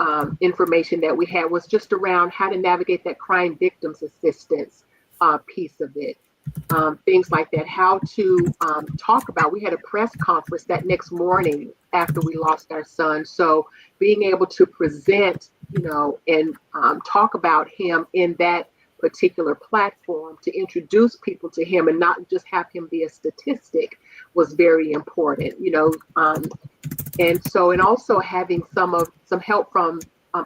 information that we had was just around how to navigate that crime victims assistance piece of it. Things like that, how to talk about, we had a press conference that next morning after we lost our son. So being able to present, and talk about him in that particular platform, to introduce people to him and not just have him be a statistic was very important, and also having some help from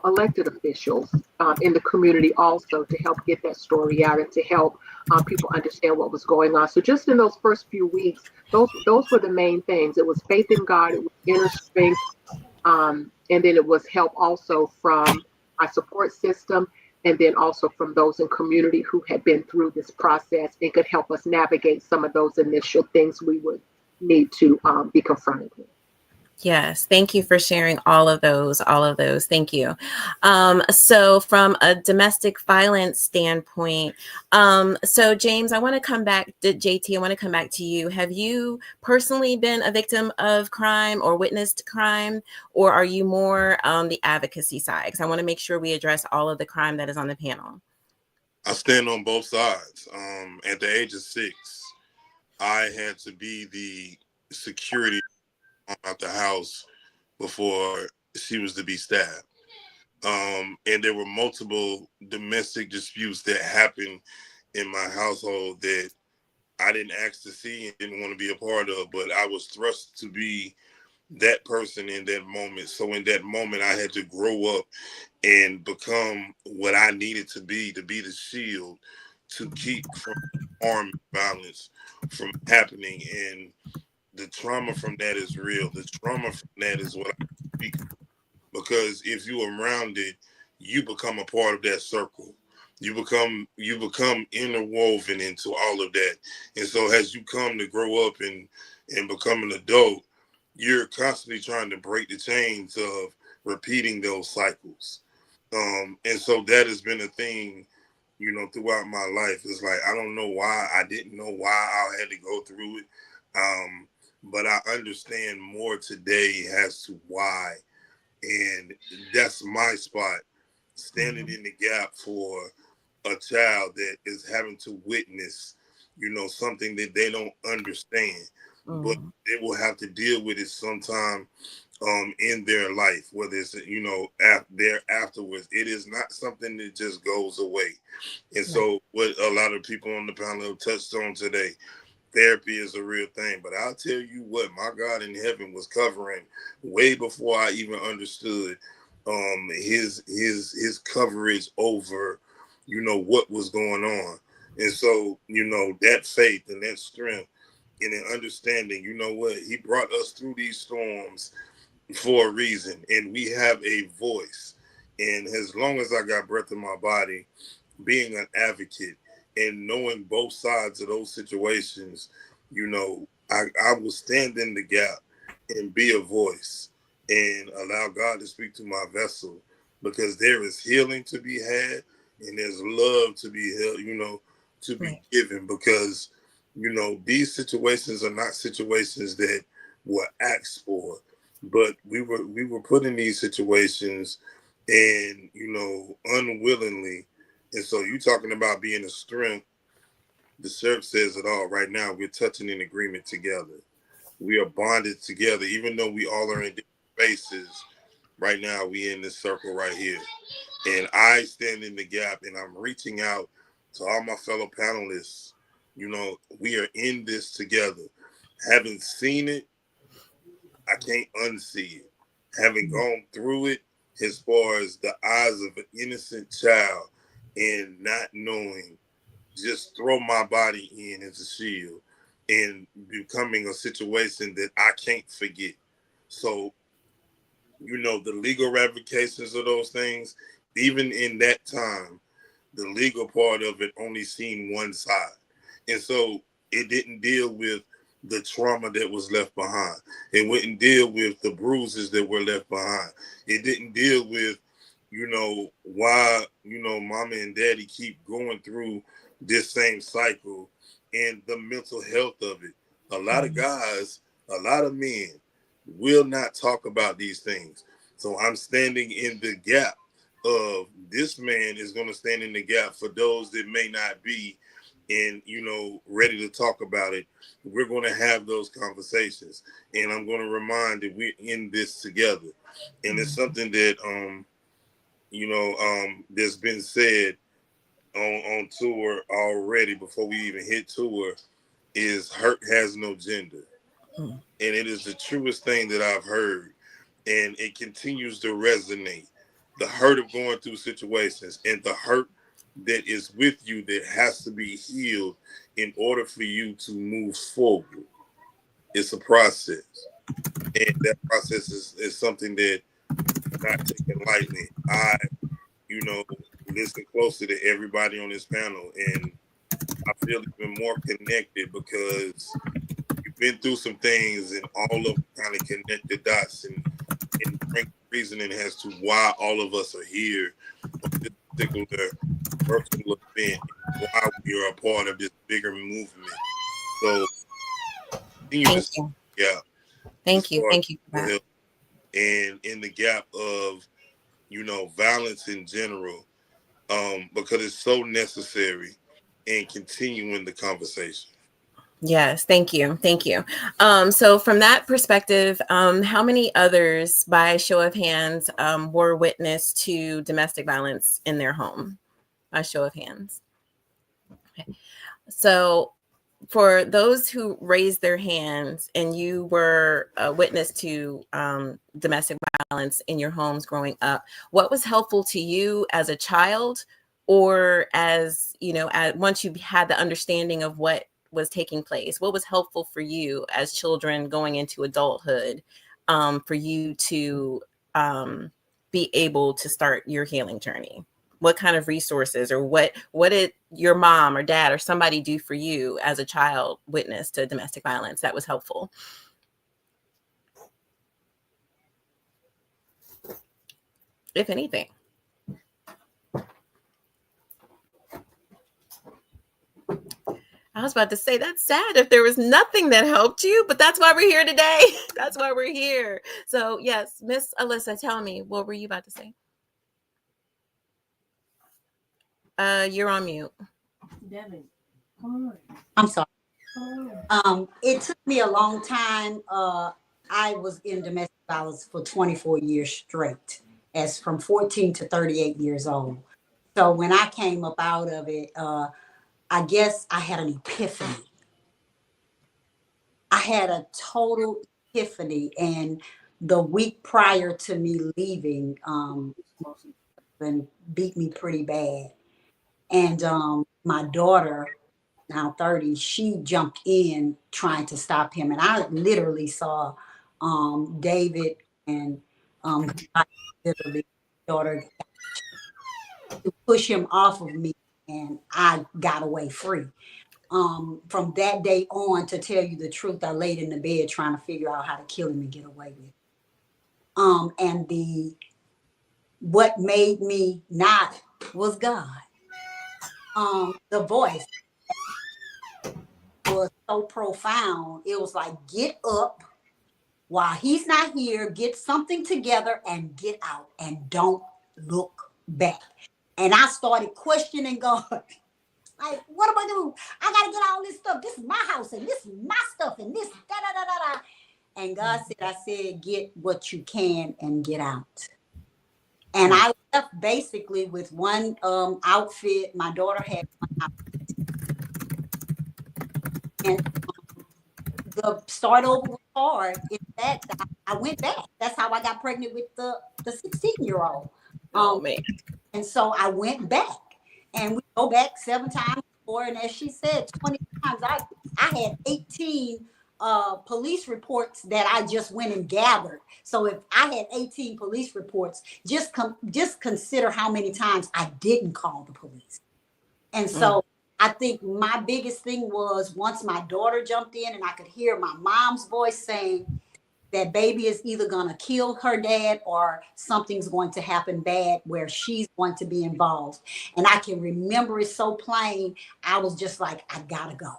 elected officials in the community also to help get that story out and to help people understand what was going on. So just in those first few weeks, those were the main things. It was faith in God, it was inner strength, and then it was help also from our support system, and then also from those in community who had been through this process and could help us navigate some of those initial things we would need to be confronted with. Yes, thank you for sharing all of those. Thank you. So from a domestic violence standpoint, so James, I want to come back to JT. I want to come back to you. Have you personally been a victim of crime or witnessed crime, or are you more on the advocacy side? Because I want to make sure we address all of the crime that is on the panel. I stand on both sides. At the age of 6, I had to be the security out the house before she was to be stabbed. And there were multiple domestic disputes that happened in my household that I didn't ask to see and didn't want to be a part of, but I was thrust to be that person in that moment. So in that moment, I had to grow up and become what I needed to be the shield to keep from harm and violence from happening. And the trauma from that is real. The trauma from that is what I speak. Because if you're around it, you become a part of that circle. You become interwoven into all of that. And so as you come to grow up and become an adult, you're constantly trying to break the chains of repeating those cycles. And so that has been a thing, throughout my life. It's like, I don't know why. I didn't know why I had to go through it. But I understand more today as to why. And that's my spot, standing in the gap for a child that is having to witness, something that they don't understand. But they will have to deal with it sometime in their life, whether it's, there afterwards. It is not something that just goes away. And so what a lot of people on the panel touched on today, therapy is a real thing. But I'll tell you what, my God in heaven was covering way before I even understood his coverage over, what was going on. And so, that faith and that strength and an understanding, what, he brought us through these storms for a reason, and we have a voice. And as long as I got breath in my body, being an advocate and knowing both sides of those situations, I will stand in the gap and be a voice and allow God to speak to my vessel, because there is healing to be had and there's love to be held, to be given, because, these situations are not situations that were asked for, but we were put in these situations and, unwillingly. And so you talking about being a strength, the church says it all right now. We're touching in agreement together. We are bonded together, even though we all are in different spaces. Right now, we in this circle right here. And I stand in the gap and I'm reaching out to all my fellow panelists. We are in this together. Having seen it, I can't unsee it. Having gone through it, as far as the eyes of an innocent child and not knowing, just throw my body in as a shield and becoming a situation that I can't forget. So, the legal ramifications of those things, even in that time, the legal part of it only seen one side. And so it didn't deal with the trauma that was left behind. It wouldn't deal with the bruises that were left behind. It didn't deal with, why, mama and daddy keep going through this same cycle and the mental health of it. A lot of guys, a lot of men will not talk about these things. So I'm standing in the gap of this man is going to stand in the gap for those that may not be and, ready to talk about it. We're going to have those conversations, and I'm going to remind that we're in this together. And it's something that, that's been said on tour already before we even hit tour, is hurt has no gender. And it is the truest thing that I've heard, and it continues to resonate. The hurt of going through situations and the hurt that is with you that has to be healed in order for you to move forward. It's a process. And that process is something that I'm not taking lightly. I, listen closely to everybody on this panel, and I feel even more connected because you've been through some things, and all of them kind of connect the dots and bring reasoning as to why all of us are here on this particular personal event, why we are a part of this bigger movement. So, Thank you. Yeah. Thank you. Thank you for that. And in the gap of, violence in general, because it's so necessary, and continuing the conversation. Yes, thank you. Thank you. So from that perspective, how many others, by show of hands, were witness to domestic violence in their home? By show of hands. Okay. So for those who raised their hands and you were a witness to domestic violence in your homes growing up, what was helpful to you as a child, or as, once you had the understanding of what was taking place? What was helpful for you as children going into adulthood, for you to be able to start your healing journey? What kind of resources, or what did your mom or dad or somebody do for you as a child witness to domestic violence that was helpful? If anything. I was about to say, that's sad if there was nothing that helped you, but that's why we're here today. That's why we're here. So yes, Miss Alyssa, tell me, what were you about to say? You're on mute. Devin, come on. I'm sorry. It took me a long time. I was in domestic violence for 24 years straight, as from 14 to 38 years old. So when I came up out of it, I guess I had an epiphany. I had a total epiphany. And the week prior to me leaving, and beat me pretty bad. And my daughter, now 30, she jumped in trying to stop him. And I literally saw David and literally daughter to push him off of me, and I got away free. From that day on, to tell you the truth, I laid in the bed trying to figure out how to kill him and get away with it. And what made me not was God. The voice was so profound. It was like, get up while he's not here, get something together and get out and don't look back. And I started questioning God. Like, what am I doing? I got to get all this stuff. This is my house and this is my stuff and this, da da da da da. And God said, I said, get what you can and get out. And I left basically with one outfit. My daughter had one outfit. And the start over was hard. In fact, I went back. That's how I got pregnant with the 16-year-old. Oh, man. And so I went back. And we go back 7 times before. And as she said, 20 times. I had 18 police reports that I just went and gathered. So if I had 18 police reports, just consider how many times I didn't call the police. And so I think my biggest thing was once my daughter jumped in and I could hear my mom's voice saying that baby is either going to kill her dad or something's going to happen bad where she's going to be involved. And I can remember it so plain. I was just like, I gotta go.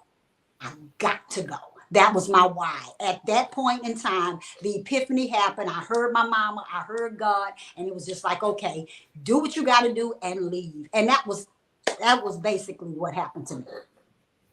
I got to go. That was my why. At that point in time, the epiphany happened. I heard my mama, I heard God, and it was just like, okay, do what you got to do and leave. And that was basically what happened to me.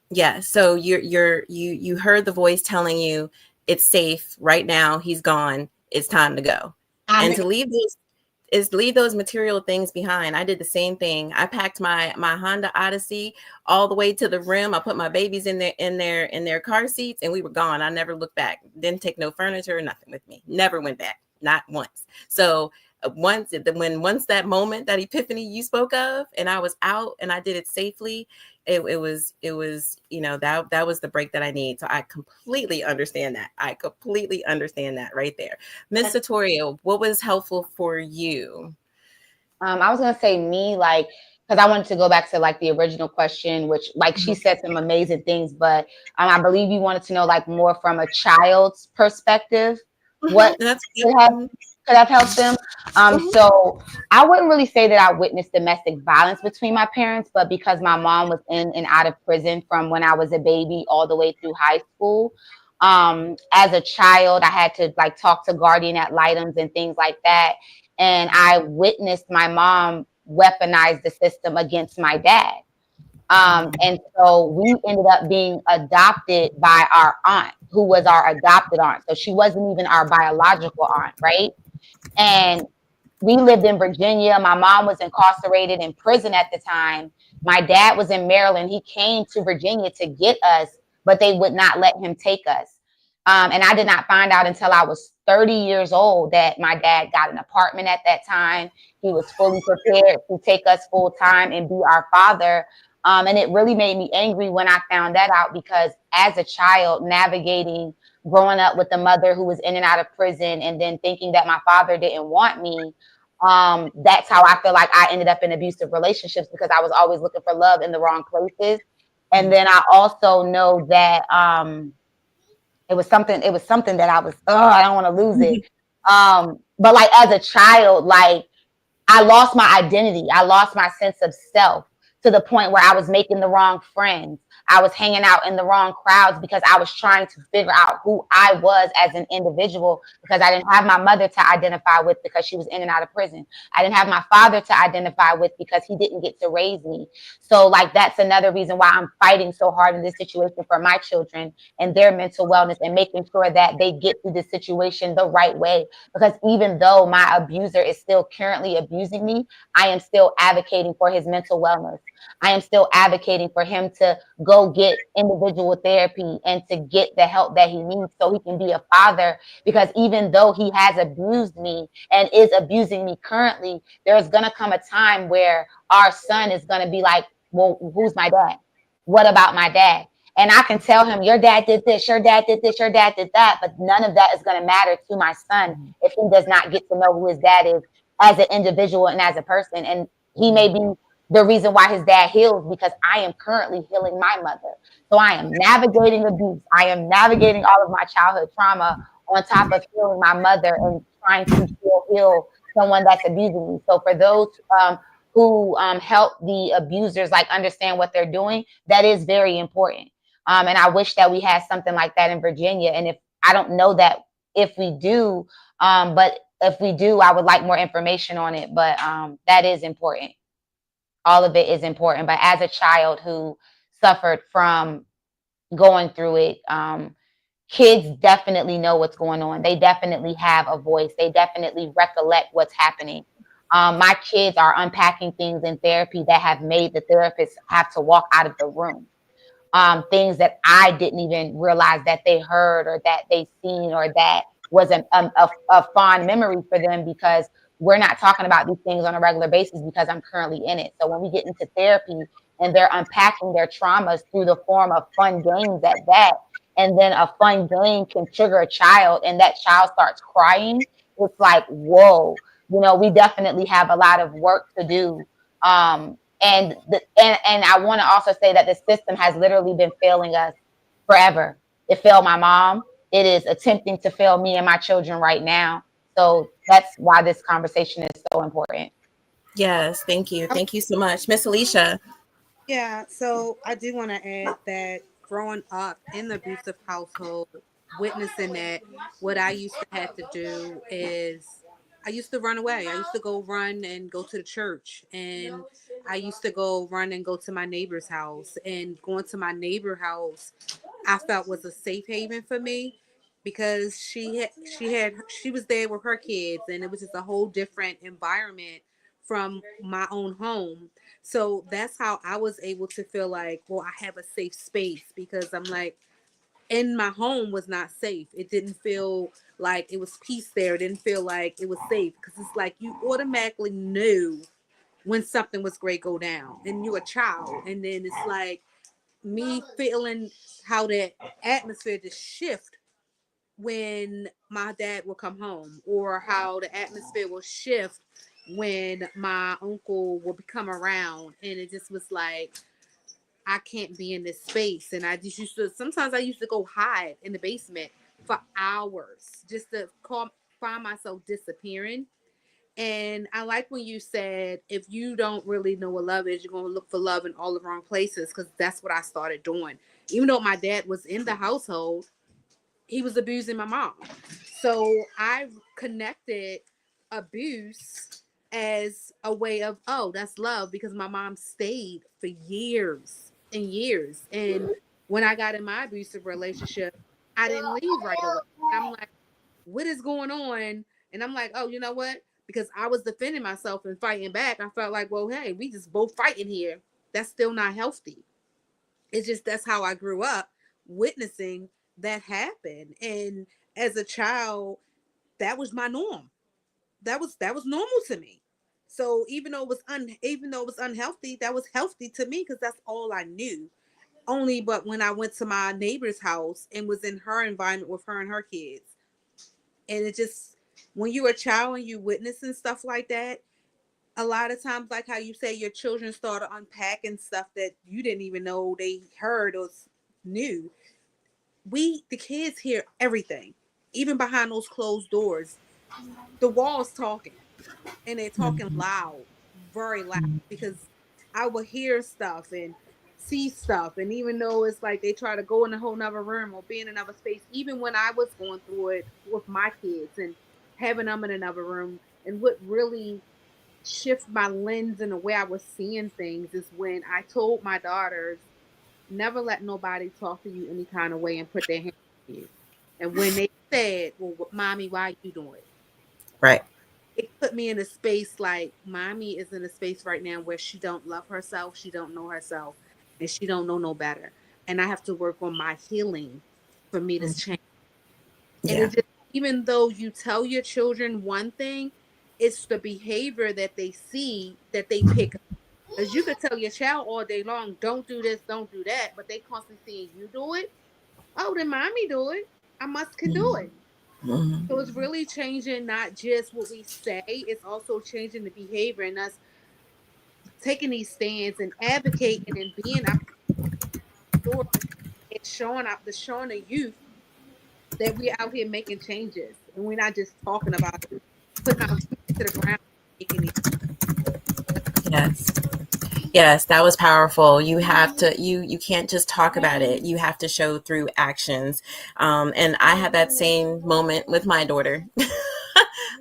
Yeah. So you heard the voice telling you it's safe right now. He's gone. It's time to go. And to leave those material things behind. I did the same thing. I packed my Honda Odyssey all the way to the rim. I put my babies in their car seats, and we were gone. I never looked back. Didn't take no furniture or nothing with me. Never went back. Not once. So once that moment, that epiphany you spoke of, and I was out and I did it safely, it was that was the break that I need. So I completely understand that. Right there. Ms. Satoria, what was helpful for you? I was gonna say me, like, because I wanted to go back to like the original question, which like she said some amazing things, but I believe you wanted to know like more from a child's perspective. What could have helped them. So I wouldn't really say that I witnessed domestic violence between my parents, but because my mom was in and out of prison from when I was a baby all the way through high school. As a child, I had to like talk to guardian ad litems and things like that. And I witnessed my mom weaponize the system against my dad. And so we ended up being adopted by our aunt, who was our adopted aunt. So she wasn't even our biological aunt, right? And we lived in Virginia. My mom was incarcerated in prison at the time. My dad was in Maryland. He came to Virginia to get us, but they would not let him take us. And I did not find out until I was 30 years old that my dad got an apartment at that time. He was fully prepared to take us full time and be our father. And it really made me angry when I found that out, because as a child navigating growing up with a mother who was in and out of prison and then thinking that my father didn't want me, that's how I feel like I ended up in abusive relationships, because I was always looking for love in the wrong places. And then I also know that it was something that I was, I don't want to lose it. But like as a child, like I lost my identity. I lost my sense of self, to the point where I was making the wrong friends. I was hanging out in the wrong crowds because I was trying to figure out who I was as an individual, because I didn't have my mother to identify with because she was in and out of prison. I didn't have my father to identify with because he didn't get to raise me. So like, that's another reason why I'm fighting so hard in this situation for my children and their mental wellness, and making sure that they get through this situation the right way. Because even though my abuser is still currently abusing me, I am still advocating for his mental wellness. I am still advocating for him to go go get individual therapy and to get the help that he needs so he can be a father. Because even though he has abused me and is abusing me currently, there's going to come a time where our son is going to be like, well, who's my dad? What about my dad? And I can tell him, your dad did this, your dad did this, your dad did that. But none of that is going to matter to my son if he does not get to know who his dad is as an individual and as a person. And he may be the reason why his dad heals, because I am currently healing my mother. So I am navigating abuse. I am navigating all of my childhood trauma on top of healing my mother and trying to heal someone that's abusing me. So for those who help the abusers like understand what they're doing, that is very important. And I wish that we had something like that in Virginia. And if I don't know that if we do, but if we do, I would like more information on it. But that is important. All of it is important. But as a child who suffered from going through it, kids definitely know what's going on. They definitely have a voice. They definitely recollect what's happening. My kids are unpacking things in therapy that have made the therapist have to walk out of the room. Things that I didn't even realize that they heard or that they seen or that was a fond memory for them, because we're not talking about these things on a regular basis because I'm currently in it. So when we get into therapy and they're unpacking their traumas through the form of fun games at that, and then a fun game can trigger a child and that child starts crying, it's like, whoa, we definitely have a lot of work to do. And I want to also say that the system has literally been failing us forever. It failed my mom. It is attempting to fail me and my children right now. So that's why this conversation is so important. Yes, thank you. Thank you so much. Miss Alicia. Yeah, so I do want to add that growing up in the abusive household, witnessing that, what I used to have to do is I used to run away. I used to go run and go to the church. And I used to go run and go to my neighbor's house. And going to my neighbor's house, I felt was a safe haven for me, because she was there with her kids, and it was just a whole different environment from my own home. So that's how I was able to feel like, well, I have a safe space, because I'm like, in my home was not safe. It didn't feel like it was peace there. It didn't feel like it was safe, because it's like you automatically knew when something was going to go down, and you're a child. And then it's like me feeling how that atmosphere just shift when my dad will come home, or how the atmosphere will shift when my uncle will come around. And it just was like, I can't be in this space. And I just sometimes I used to go hide in the basement for hours just to find myself disappearing. And I like when you said, if you don't really know what love is, you're going to look for love in all the wrong places, because that's what I started doing. Even though my dad was in the household, he was abusing my mom. So I connected abuse as a way of, oh, that's love, because my mom stayed for years and years. And when I got in my abusive relationship, I didn't leave right away. I'm like, what is going on? And I'm like, oh, you know what? Because I was defending myself and fighting back, I felt like, well, hey, we just both fighting here. That's still not healthy. It's just, that's how I grew up witnessing that happen. And as a child, that was my norm. That was normal to me. So even though it was unhealthy, that was healthy to me, because that's all I knew. Only but when I went to my neighbor's house and was in her environment with her and her kids, and it just, when you're a child and you witnessing stuff like that, a lot of times, like how you say, your children started unpacking stuff that you didn't even know they heard or knew. The kids hear everything, even behind those closed doors. The walls talking, and they're talking loud, very loud, because I will hear stuff and see stuff. And even though it's like they try to go in a whole nother room or be in another space, even when I was going through it with my kids and having them in another room, and what really shift my lens and the way I was seeing things is when I told my daughters, never let nobody talk to you any kind of way and put their hands on you. And when they said, well, mommy, why are you doing it? Right. It put me in a space like, mommy is in a space right now where she don't love herself, she don't know herself, and she don't know no better. and I have to work on my healing for me to change. And Yeah. it just, even though you tell your children one thing, it's the behavior that they see that they pick up. Because you could tell your child all day long, don't do this, don't do that, but they constantly seeing you do it. Oh, then mommy do it. I must can do it. Mhm. So it's really changing not just what we say, it's also changing the behavior and us taking these stands and advocating and being out there and showing the youth that we're out here making changes and we're not just talking about it, putting our feet to the ground, making it. Yes. Yes, that was powerful. You have to, you can't just talk about it. You have to show through actions. And I had that same moment with my daughter.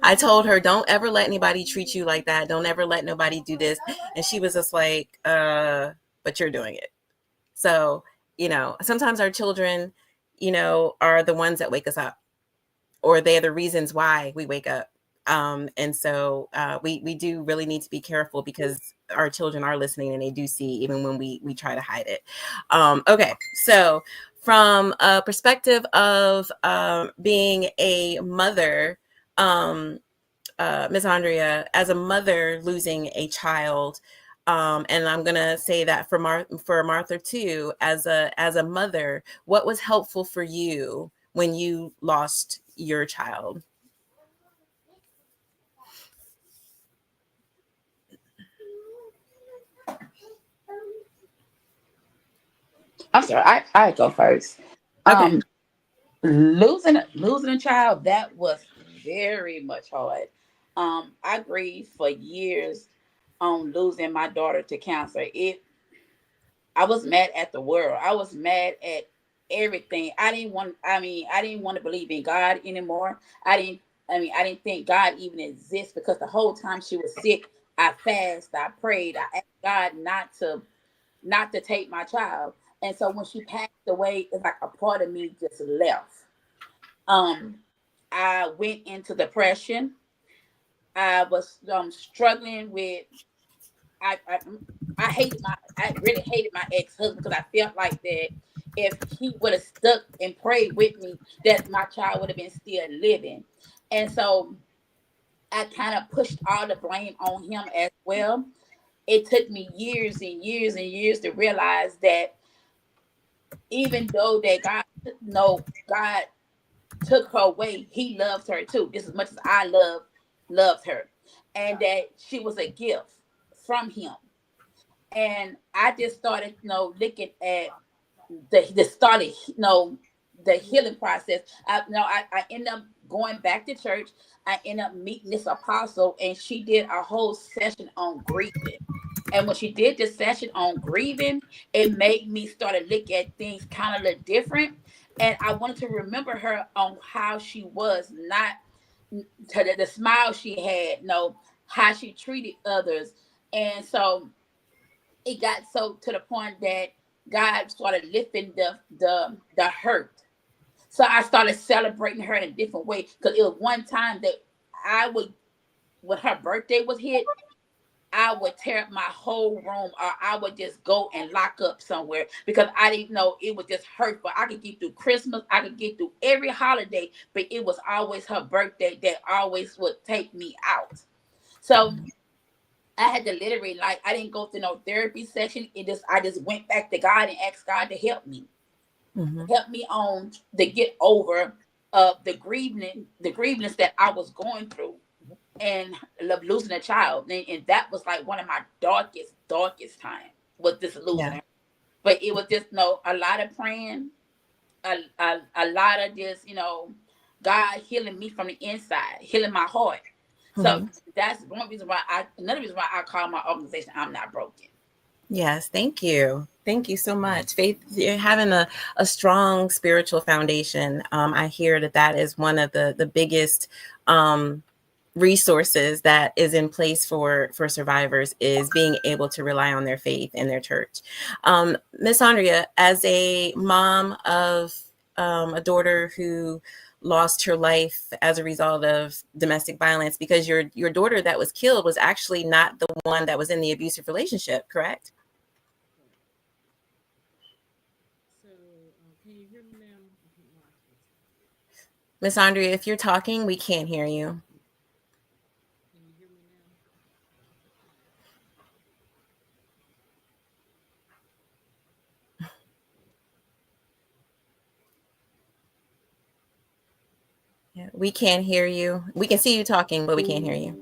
I told her, don't ever let anybody treat you like that. Don't ever let nobody do this. And she was just like, but you're doing it. So, sometimes our children, are the ones that wake us up, or they're the reasons why we wake up. And so we do really need to be careful, because our children are listening and they do see, even when we try to hide it. Okay, so from a perspective of being a mother, Ms. Andrea, as a mother losing a child, and I'm gonna say that for Martha too, as a mother, what was helpful for you when you lost your child? I'm sorry, I go first. Okay. Losing a child, that was very much hard. I grieved for years on losing my daughter to cancer. I was mad at the world. I was mad at everything. I didn't want to believe in God anymore. I didn't think God even exists, because the whole time she was sick, I fasted, I prayed, I asked God not to take my child. And so when she passed away, it's like a part of me just left. Um, I went into depression. I was struggling with. I, I I really hated my ex husband, because I felt like that if he would have stuck and prayed with me, that my child would have been still living. And so I kind of pushed all the blame on him as well. It took me years and years and years to realize that even though that God took her away, he loved her too, just as much as I loved her. And that she was a gift from him. And I just started, looking at the healing process. I ended up going back to church. I ended up meeting this apostle, and she did a whole session on grieving. And when she did this session on grieving, it made me start to look at things kind of a little different. And I wanted to remember her on how she was, not to the smile she had, how she treated others. And so it got so to the point that God started lifting the hurt. So I started celebrating her in a different way, because it was one time that I would, when her birthday was hit, I would tear up my whole room, or I would just go and lock up somewhere, because I didn't know, it was just hurtful. I could get through Christmas, I could get through every holiday, but it was always her birthday that always would take me out. So I had to literally, like, I didn't go through no therapy session. I just went back to God and asked God to help me. Mm-hmm. Help me on to get over the grievances that I was going through, and losing a child. And that was like one of my darkest time, was this losing her. But it was just a lot of praying, a lot of just God healing me from the inside, healing my heart. So that's another reason why I call my organization I'm Not Broken. Yes, thank you. Thank you so much. Faith, you're having a strong spiritual foundation. I hear that is one of the biggest resources that is in place for survivors, is being able to rely on their faith and their church. Miss Andrea, as a mom of a daughter who lost her life as a result of domestic violence, because your daughter that was killed was actually not the one that was in the abusive relationship, correct? Miss Andrea, if you're talking, we can't hear you. Yeah, we can't hear you. We can see you talking, but we can't hear you.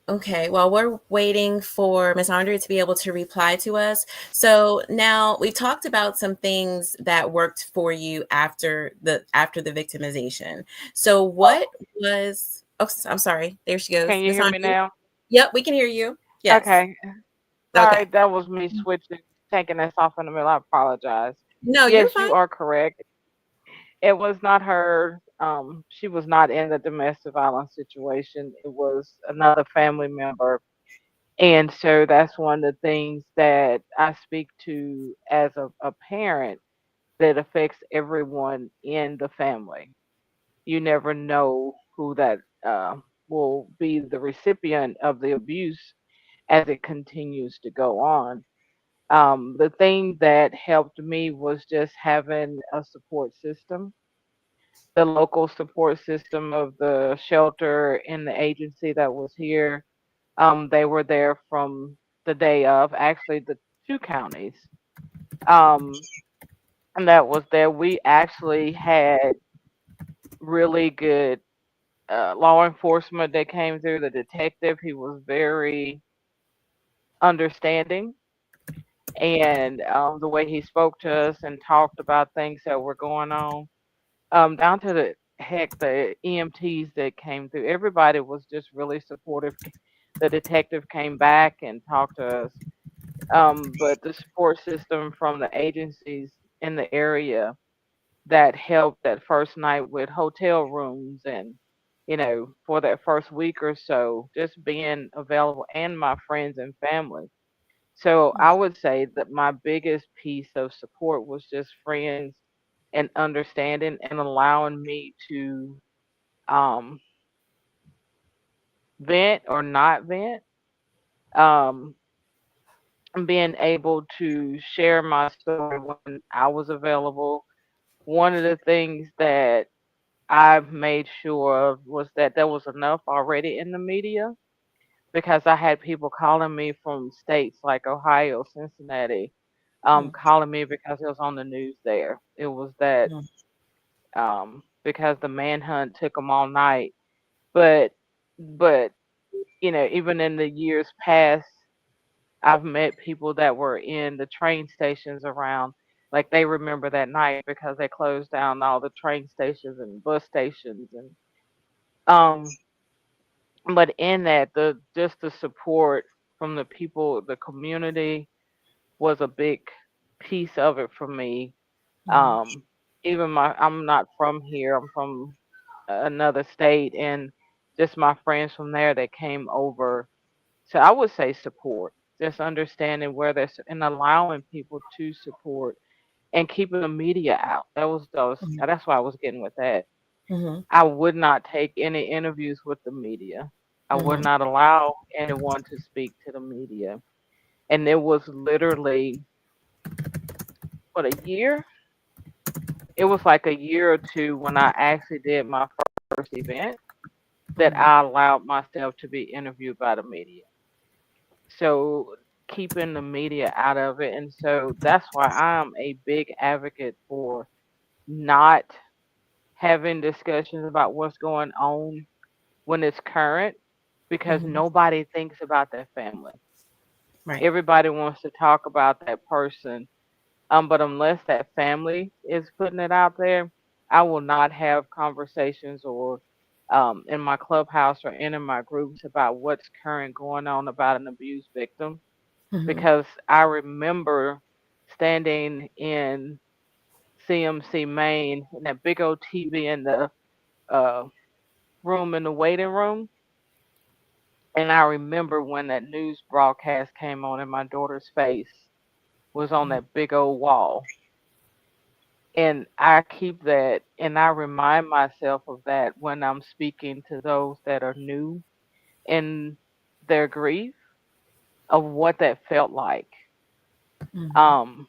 Okay, well, we're waiting for Miss Andrea to be able to reply to us. So now we've talked about some things that worked for you after the victimization. So what was? Oh, I'm sorry. There she goes, Can you Miss hear me Andrea. now? Yep, we can hear you. Yes. Okay. Sorry, Okay. that was me switching, taking us off in the middle. I apologize. No, you're Yes, fine. you are correct. It was not her. She was not in the domestic violence situation. It was another family member. And so that's one of the things that I speak to as a parent that affects everyone in the family. You never know who that will be the recipient of the abuse as it continues to go on. The thing that helped me was just having a support system, the local support system of the shelter and the agency that was here. They were there from the day of, actually, the two counties. Um, and that was there. We actually had really good law enforcement that came through. The detective, he was very understanding, and the way he spoke to us and talked about things that were going on, down to the heck, the EMTs that came through, everybody was just really supportive. The detective came back and talked to us. But the support system from the agencies in the area that helped that first night with hotel rooms and, for that first week or so, just being available, and my friends and family. So I would say that my biggest piece of support was just friends and understanding and allowing me to um, vent or not vent, um, and being able to share my story when I was available. One of the things that I've made sure of was that there was enough already in the media, because I had people calling me from states like Ohio, Cincinnati, Mm, calling me because it was on the news there. It was that mm, because the manhunt took them all night. But even in the years past, I've met people that were in the train stations around, like they remember that night because they closed down all the train stations and bus stations, and um but in that, the just the support from the people, the community, was a big piece of it for me. mhm, Um, Even I'm not from here. I'm from another state, and just my friends from there that came over. So I would say support, just understanding where there's and allowing people to support and keeping the media out. mhm, That's why I was getting with that. mhm, I would not take any interviews with the media. I would mhm, not allow anyone to speak to the media. And it was literally, what, a year? It was like a year or two when I actually did my first event that mhm, I allowed myself to be interviewed by the media. So keeping the media out of it. And so that's why I'm a big advocate for not having discussions about what's going on when it's current, because mhm. nobody thinks about their family. Right. Everybody wants to talk about that person. But unless that family is putting it out there, I will not have conversations or in my clubhouse or in my groups about what's current going on about an abused victim, Mhm, because I remember standing in CMC Maine in that big old TV in the uh, room in the waiting room. And I remember when that news broadcast came on and my daughter's face was on mhm, that big old wall. And I keep that and I remind myself of that when I'm speaking to those that are new in their grief, of what that felt like. Um,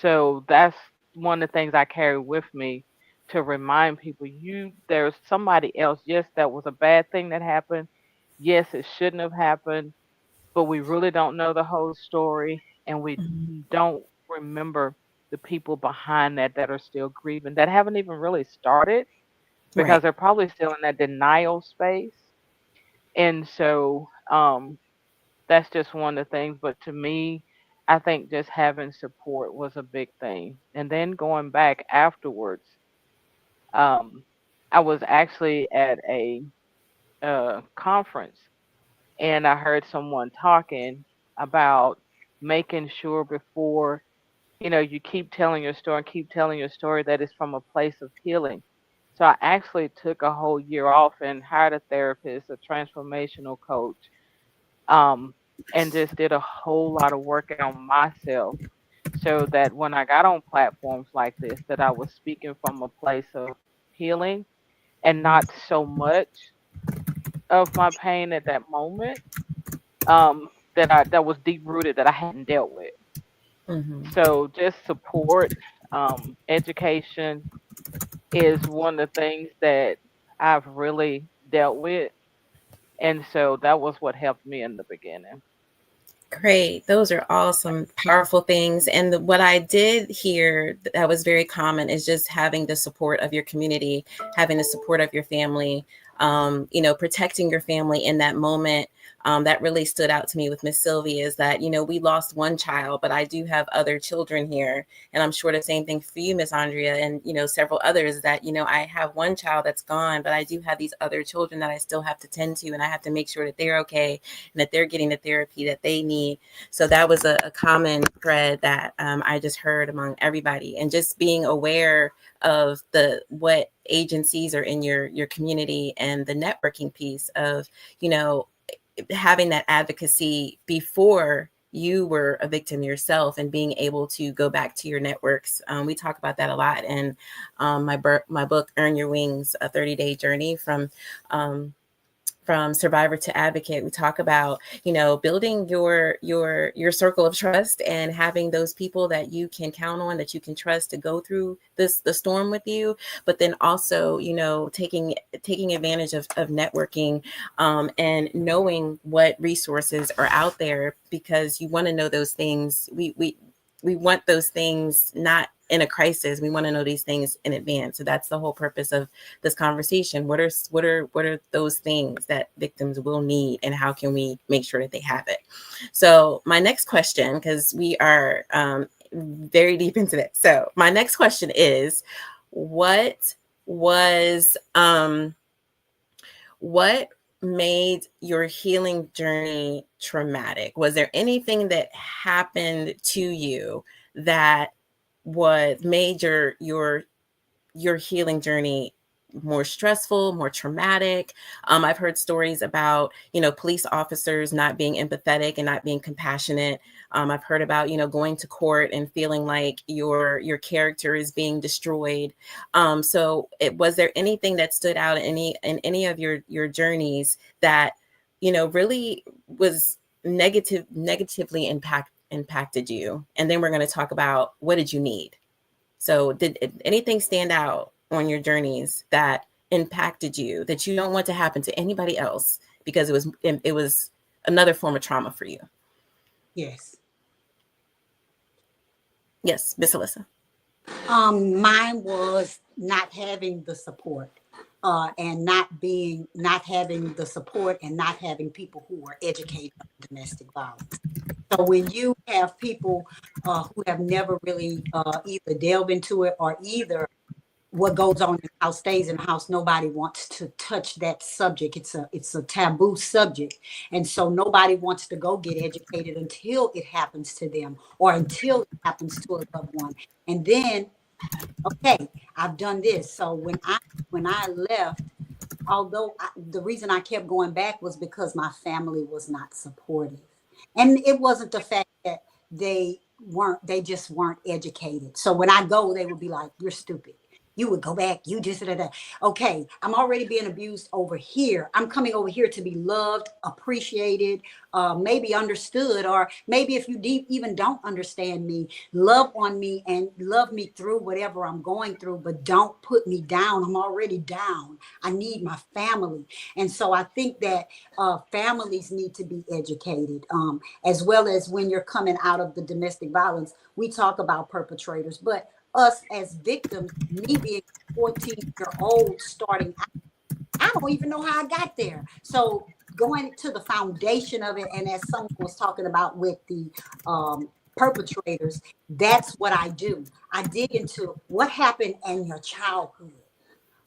so that's one of the things I carry with me to remind people there's somebody else. Yes, that was a bad thing that happened. Yes, it shouldn't have happened, but we really don't know the whole story, and we don't remember the people behind that are still grieving, that haven't even really started because Right. they're probably still in that denial space. And so that's just one of the things. But to me, I think just having support was a big thing. And then going back afterwards, um, I was actually at a conference, and I heard someone talking about making sure before, you keep telling your story and keep telling your story that it's from a place of healing. So I actually took a whole year off and hired a therapist, a transformational coach, um, and just did a whole lot of work on myself so that when I got on platforms like this, that I was speaking from a place of healing and not so much of my pain at that moment, that was deep rooted that I hadn't dealt with. Mm-hmm. So just support, education is one of the things that I've really dealt with. And so that was what helped me in the beginning. Great. Those are all some powerful things. And what I did hear that was very common is just having the support of your community, having the support of your family, protecting your family in that moment. That really stood out to me with Miss Sylvia is that, we lost one child, but I do have other children here. And I'm sure the same thing for you, Miss Andrea, and, several others that, I have one child that's gone, but I do have these other children that I still have to tend to. And I have to make sure that they're okay and that they're getting the therapy that they need. So that was a common thread that I just heard among everybody, and just being aware of what agencies are in your community and the networking piece of, having that advocacy before you were a victim yourself and being able to go back to your networks. We talk about that a lot in my book, Earn Your Wings, a 30-day journey from survivor to advocate. We talk about, building your circle of trust and having those people that you can count on, that you can trust to go through the storm with you. But then also, taking advantage of networking and knowing what resources are out there, because you want to know those things. We want those things not in a crisis. We want to know these things in advance. So that's the whole purpose of this conversation. What are those things that victims will need, and how can we make sure that they have it? So my next question, because we are very deep into this. So my next question is, what made your healing journey traumatic? Was there anything that happened to you that made your healing journey more stressful, more traumatic? I've heard stories about, police officers not being empathetic and not being compassionate. I've heard about, going to court and feeling like your character is being destroyed. So was there anything that stood out in any of your journeys that, really was negatively impacted you? And then we're going to talk about, what did you need? So did anything stand out on your journeys that impacted you that you don't want to happen to anybody else, because it was another form of trauma for you? Yes. Yes, Miss Alyssa. Mine was not having the support, and not having the support and not having people who are educated on domestic violence. So when you have people who have never really either delved into it, or either what goes on in the house stays in the house, nobody wants to touch that subject. It's a taboo subject. And so nobody wants to go get educated until it happens to them, or until it happens to a loved one. And then, okay, I've done this. So when I left, although the reason I kept going back was because my family was not supportive. And it wasn't the fact that they just weren't educated. So when I go, they would be like, "You're stupid." You would go back, you just da, da. Okay, I'm already being abused over here. I'm coming over here to be loved, appreciated, maybe understood, or maybe if you even don't understand me, love on me and love me through whatever I'm going through, but don't put me down. I'm already down. I need my family. And so I think that families need to be educated, as well as when you're coming out of the domestic violence. We talk about perpetrators, but us as victims, me being 14-year-old starting out, I don't even know how I got there. So going to the foundation of it, and as someone was talking about with the perpetrators, that's what I do. I dig into what happened in your childhood.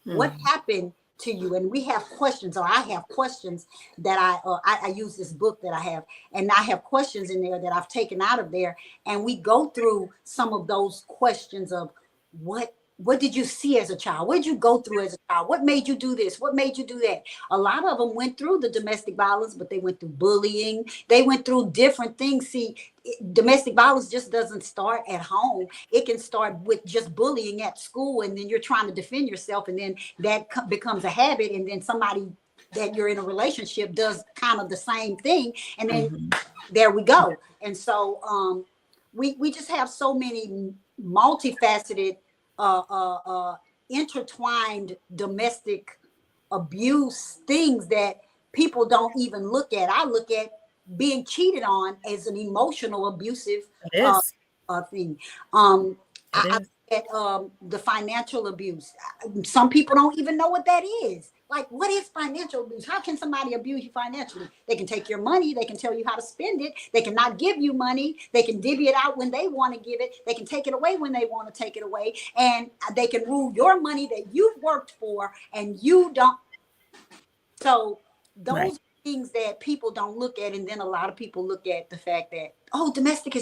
What happened to you? And we have questions, or I have questions that I use this book that I have, and I have questions in there that I've taken out of there, and we go through some of those questions of what did you see as a child? What did you go through as a child? What made you do this? What made you do that? A lot of them went through the domestic violence, but they went through bullying. They went through different things. See, domestic violence just doesn't start at home. It can start with just bullying at school, and then you're trying to defend yourself, and then that becomes a habit, and then somebody that you're in a relationship does kind of the same thing, and then there we go. And so we just have so many multifaceted intertwined domestic abuse things that people don't even look at. I look at being cheated on as an emotional abusive thing. I look at the financial abuse. Some people don't even know what that is. Like, what is financial abuse? How can somebody abuse you financially? They can take your money. They can tell you how to spend it. They can not give you money. They can divvy it out when they want to give it. They can take it away when they want to take it away. And they can rule your money that you've worked for and you don't. So those are things that people don't look at. And then a lot of people look at the fact that, oh, domestic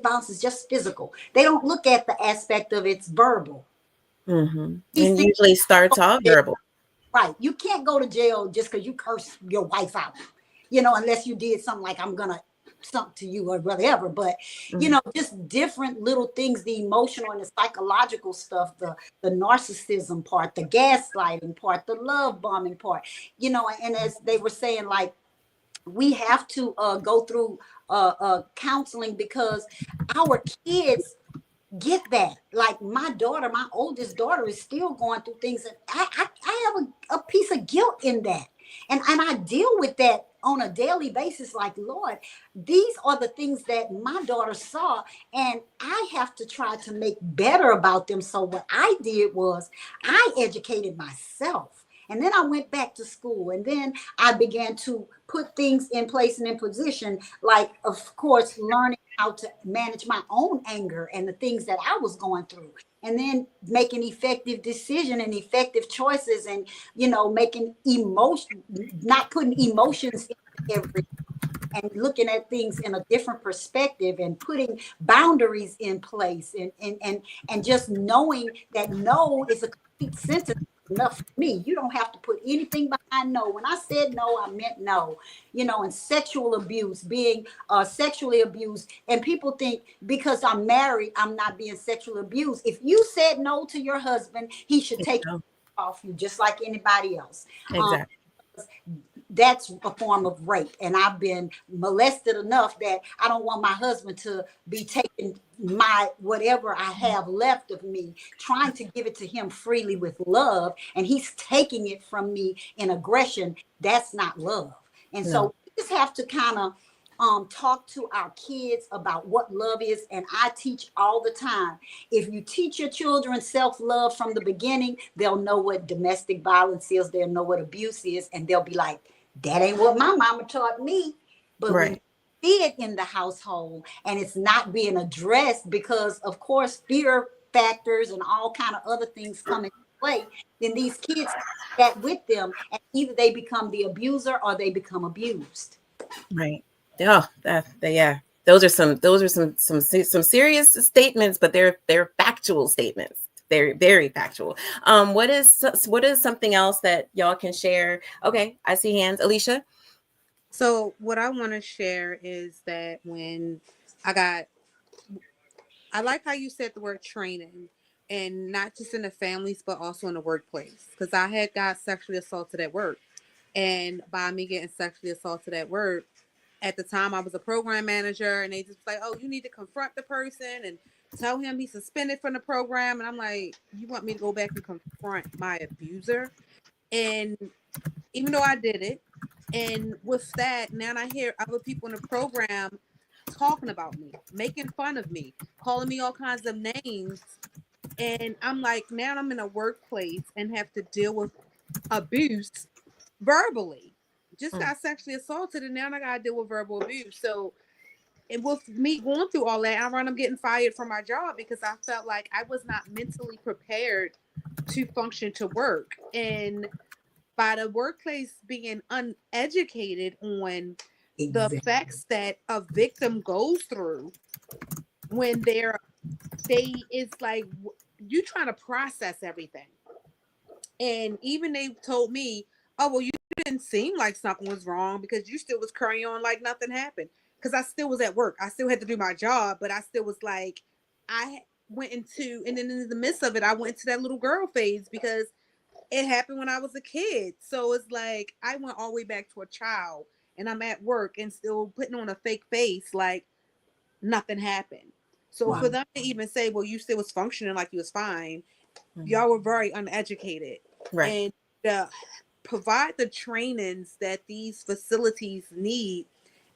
violence is just physical. They don't look at the aspect of it's verbal. And usually starts off verbal. Right. You can't go to jail just because you curse your wife out, unless you did something like I'm going to something to you or whatever. But, just different little things, the emotional and the psychological stuff, the narcissism part, the gaslighting part, the love bombing part, and as they were saying, like, we have to go through counseling because our kids get that. Like my oldest daughter is still going through things, and I have a piece of guilt in that, and I deal with that on a daily basis. Like, Lord, these are the things that my daughter saw, and I have to try to make better about them. So what I did was I educated myself, and then I went back to school, and then I began to put things in place and in position, like, of course, learning how to manage my own anger and the things that I was going through, and then making effective decision and effective choices, and making not putting emotions in every, and looking at things in a different perspective, and putting boundaries in place, and just knowing that no is a complete sentence enough for me. You don't have to put anything behind no. When I said no, I meant no. And sexual abuse, being sexually abused, and people think because I'm married, I'm not being sexually abused. If you said no to your husband, he should take it off you just like anybody else. Exactly. That's a form of rape, and I've been molested enough that I don't want my husband to be taking my whatever I have left of me, trying to give it to him freely with love, and he's taking it from me in aggression. That's not love. And so we just have to kind of talk to our kids about what love is. And I teach all the time. If you teach your children self-love from the beginning, they'll know what domestic violence is. They'll know what abuse is. And they'll be like, that ain't what my mama taught me. But when you see it in the household and it's not being addressed because, of course, fear factors and all kind of other things come into play, then these kids that with them, and either they become the abuser or they become abused. Right. Oh, those are some serious statements, but they're factual statements. They're very factual. What is something else that y'all can share? Okay, I see hands. Alicia. So what I want to share is that when I like how you said the word training. and not just in the families, but also in the workplace. Because I had got sexually assaulted at work. And by me getting sexually assaulted at work, at the time I was a program manager, and they just like, oh, you need to confront the person and tell him he's suspended from the program. And I'm like, you want me to go back and confront my abuser? And even though I did it, and with that, now I hear other people in the program talking about me, making fun of me, calling me all kinds of names. And I'm like, now I'm in a workplace and have to deal with abuse verbally. Just got sexually assaulted, and now I got to deal with verbal abuse. So, and with me going through all that, I wound up getting fired from my job because I felt like I was not mentally prepared to function to work. And by the workplace being uneducated on the effects that a victim goes through when it's like you trying to process everything. And even they told me, oh, well, you didn't seem like something was wrong because you still was carrying on like nothing happened. Because I still was at work. I still had to do my job, but I still was like, I went into, and then in the midst of it, I went to that little girl phase because it happened when I was a kid. So it's like I went all the way back to a child, and I'm at work and still putting on a fake face like nothing happened. So for them to even say, well, you still was functioning like you was fine, y'all were very uneducated. Right. And provide the trainings that these facilities need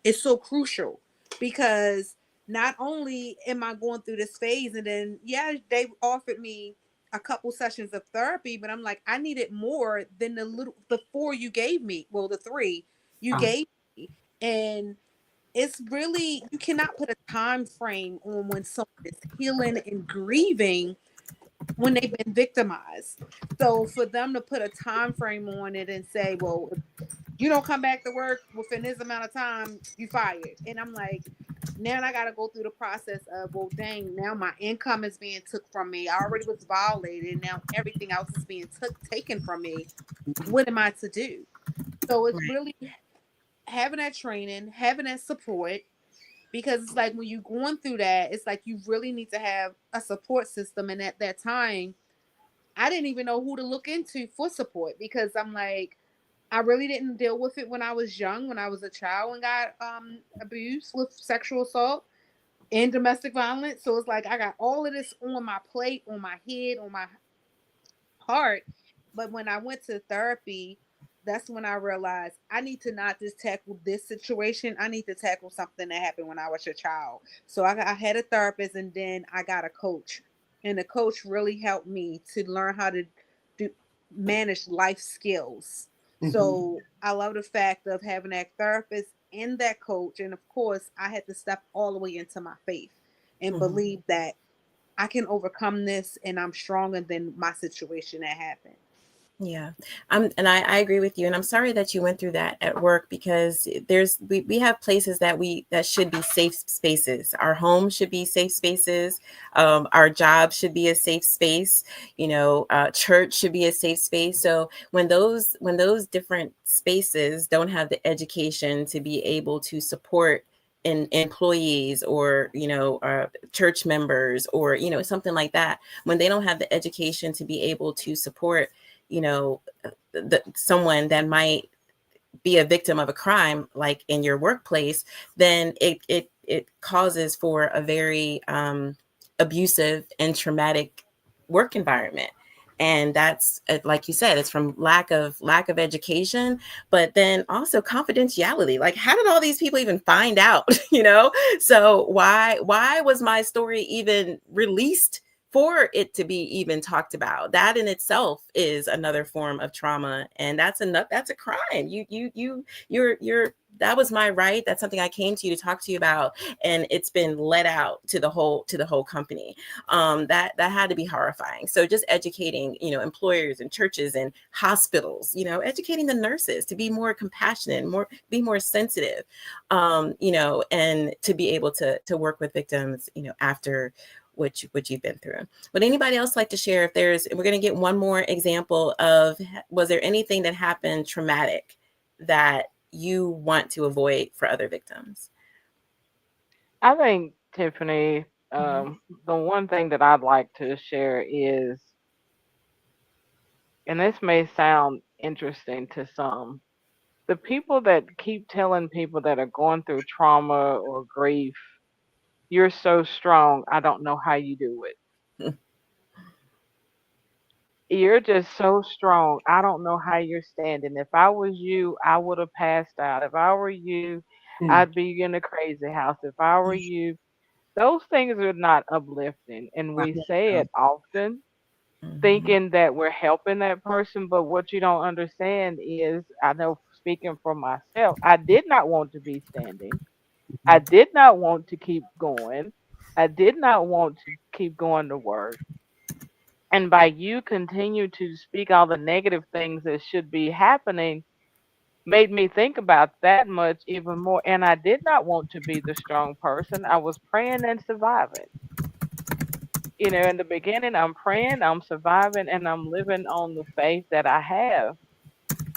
is so crucial, because not only am I going through this phase, and then they offered me a couple sessions of therapy, but I'm like, I needed more than the 4 you gave me. Well, the 3 you gave me. And it's really, you cannot put a time frame on when someone is healing and grieving when they've been victimized. So for them to put a time frame on it and say, well, if you don't come back to work within this amount of time, you fired. And I'm like, now I got to go through the process of, well, dang, now my income is being took from me. I already was violated. And now everything else is being taken from me. What am I to do? So it's really having that training, having that support, because it's like when you're going through that, it's like you really need to have a support system. And at that time, I didn't even know who to look into for support, because I'm like, I really didn't deal with it when I was young, when I was a child and got abused with sexual assault and domestic violence. So it's like I got all of this on my plate, on my head, on my heart. But when I went to therapy, that's when I realized I need to not just tackle this situation. I need to tackle something that happened when I was a child. So I had a therapist, and then I got a coach. And the coach really helped me to learn how to manage life skills. So I love the fact of having that therapist and that coach. And of course, I had to step all the way into my faith and believe that I can overcome this, and I'm stronger than my situation that happened. Yeah. I agree with you. And I'm sorry that you went through that at work, because we have places that should be safe spaces. Our home should be safe spaces. Our job should be a safe space. Church should be a safe space. So when those different spaces don't have the education to be able to support employees or church members or something like that, when they don't have the education to be able to support someone that might be a victim of a crime, like in your workplace, then it causes for a very abusive and traumatic work environment. And that's, like you said, it's from lack of education, but then also confidentiality. Like, how did all these people even find out? So why was my story even released for it to be even talked about? That in itself is another form of trauma, and that's a crime. You're that was my right. That's something I came to you to talk to you about, and it's been let out to the whole company. That had to be horrifying. So just educating, employers and churches and hospitals, educating the nurses to be more compassionate, be more sensitive, and to be able to work with victims, after what you've been through. Would anybody else like to share? We're going to get one more example of, was there anything that happened traumatic that you want to avoid for other victims? I think, Tiffany, the one thing that I'd like to share is, and this may sound interesting to some, the people that keep telling people that are going through trauma or grief, you're so strong, I don't know how you do it. You're just so strong. I don't know how you're standing. If I was you, I would have passed out. If I were you, I'd be in a crazy house. If I were you, those things are not uplifting. And we say it often, thinking that we're helping that person. But what you don't understand is, I know speaking for myself, I did not want to be standing. I did not want to keep going. I did not want to keep going to work. And by you continue to speak all the negative things that should be happening, made me think about that much even more. And I did not want to be the strong person. I was praying and surviving. You know, in the beginning, I'm praying, I'm surviving, and I'm living on the faith that I have.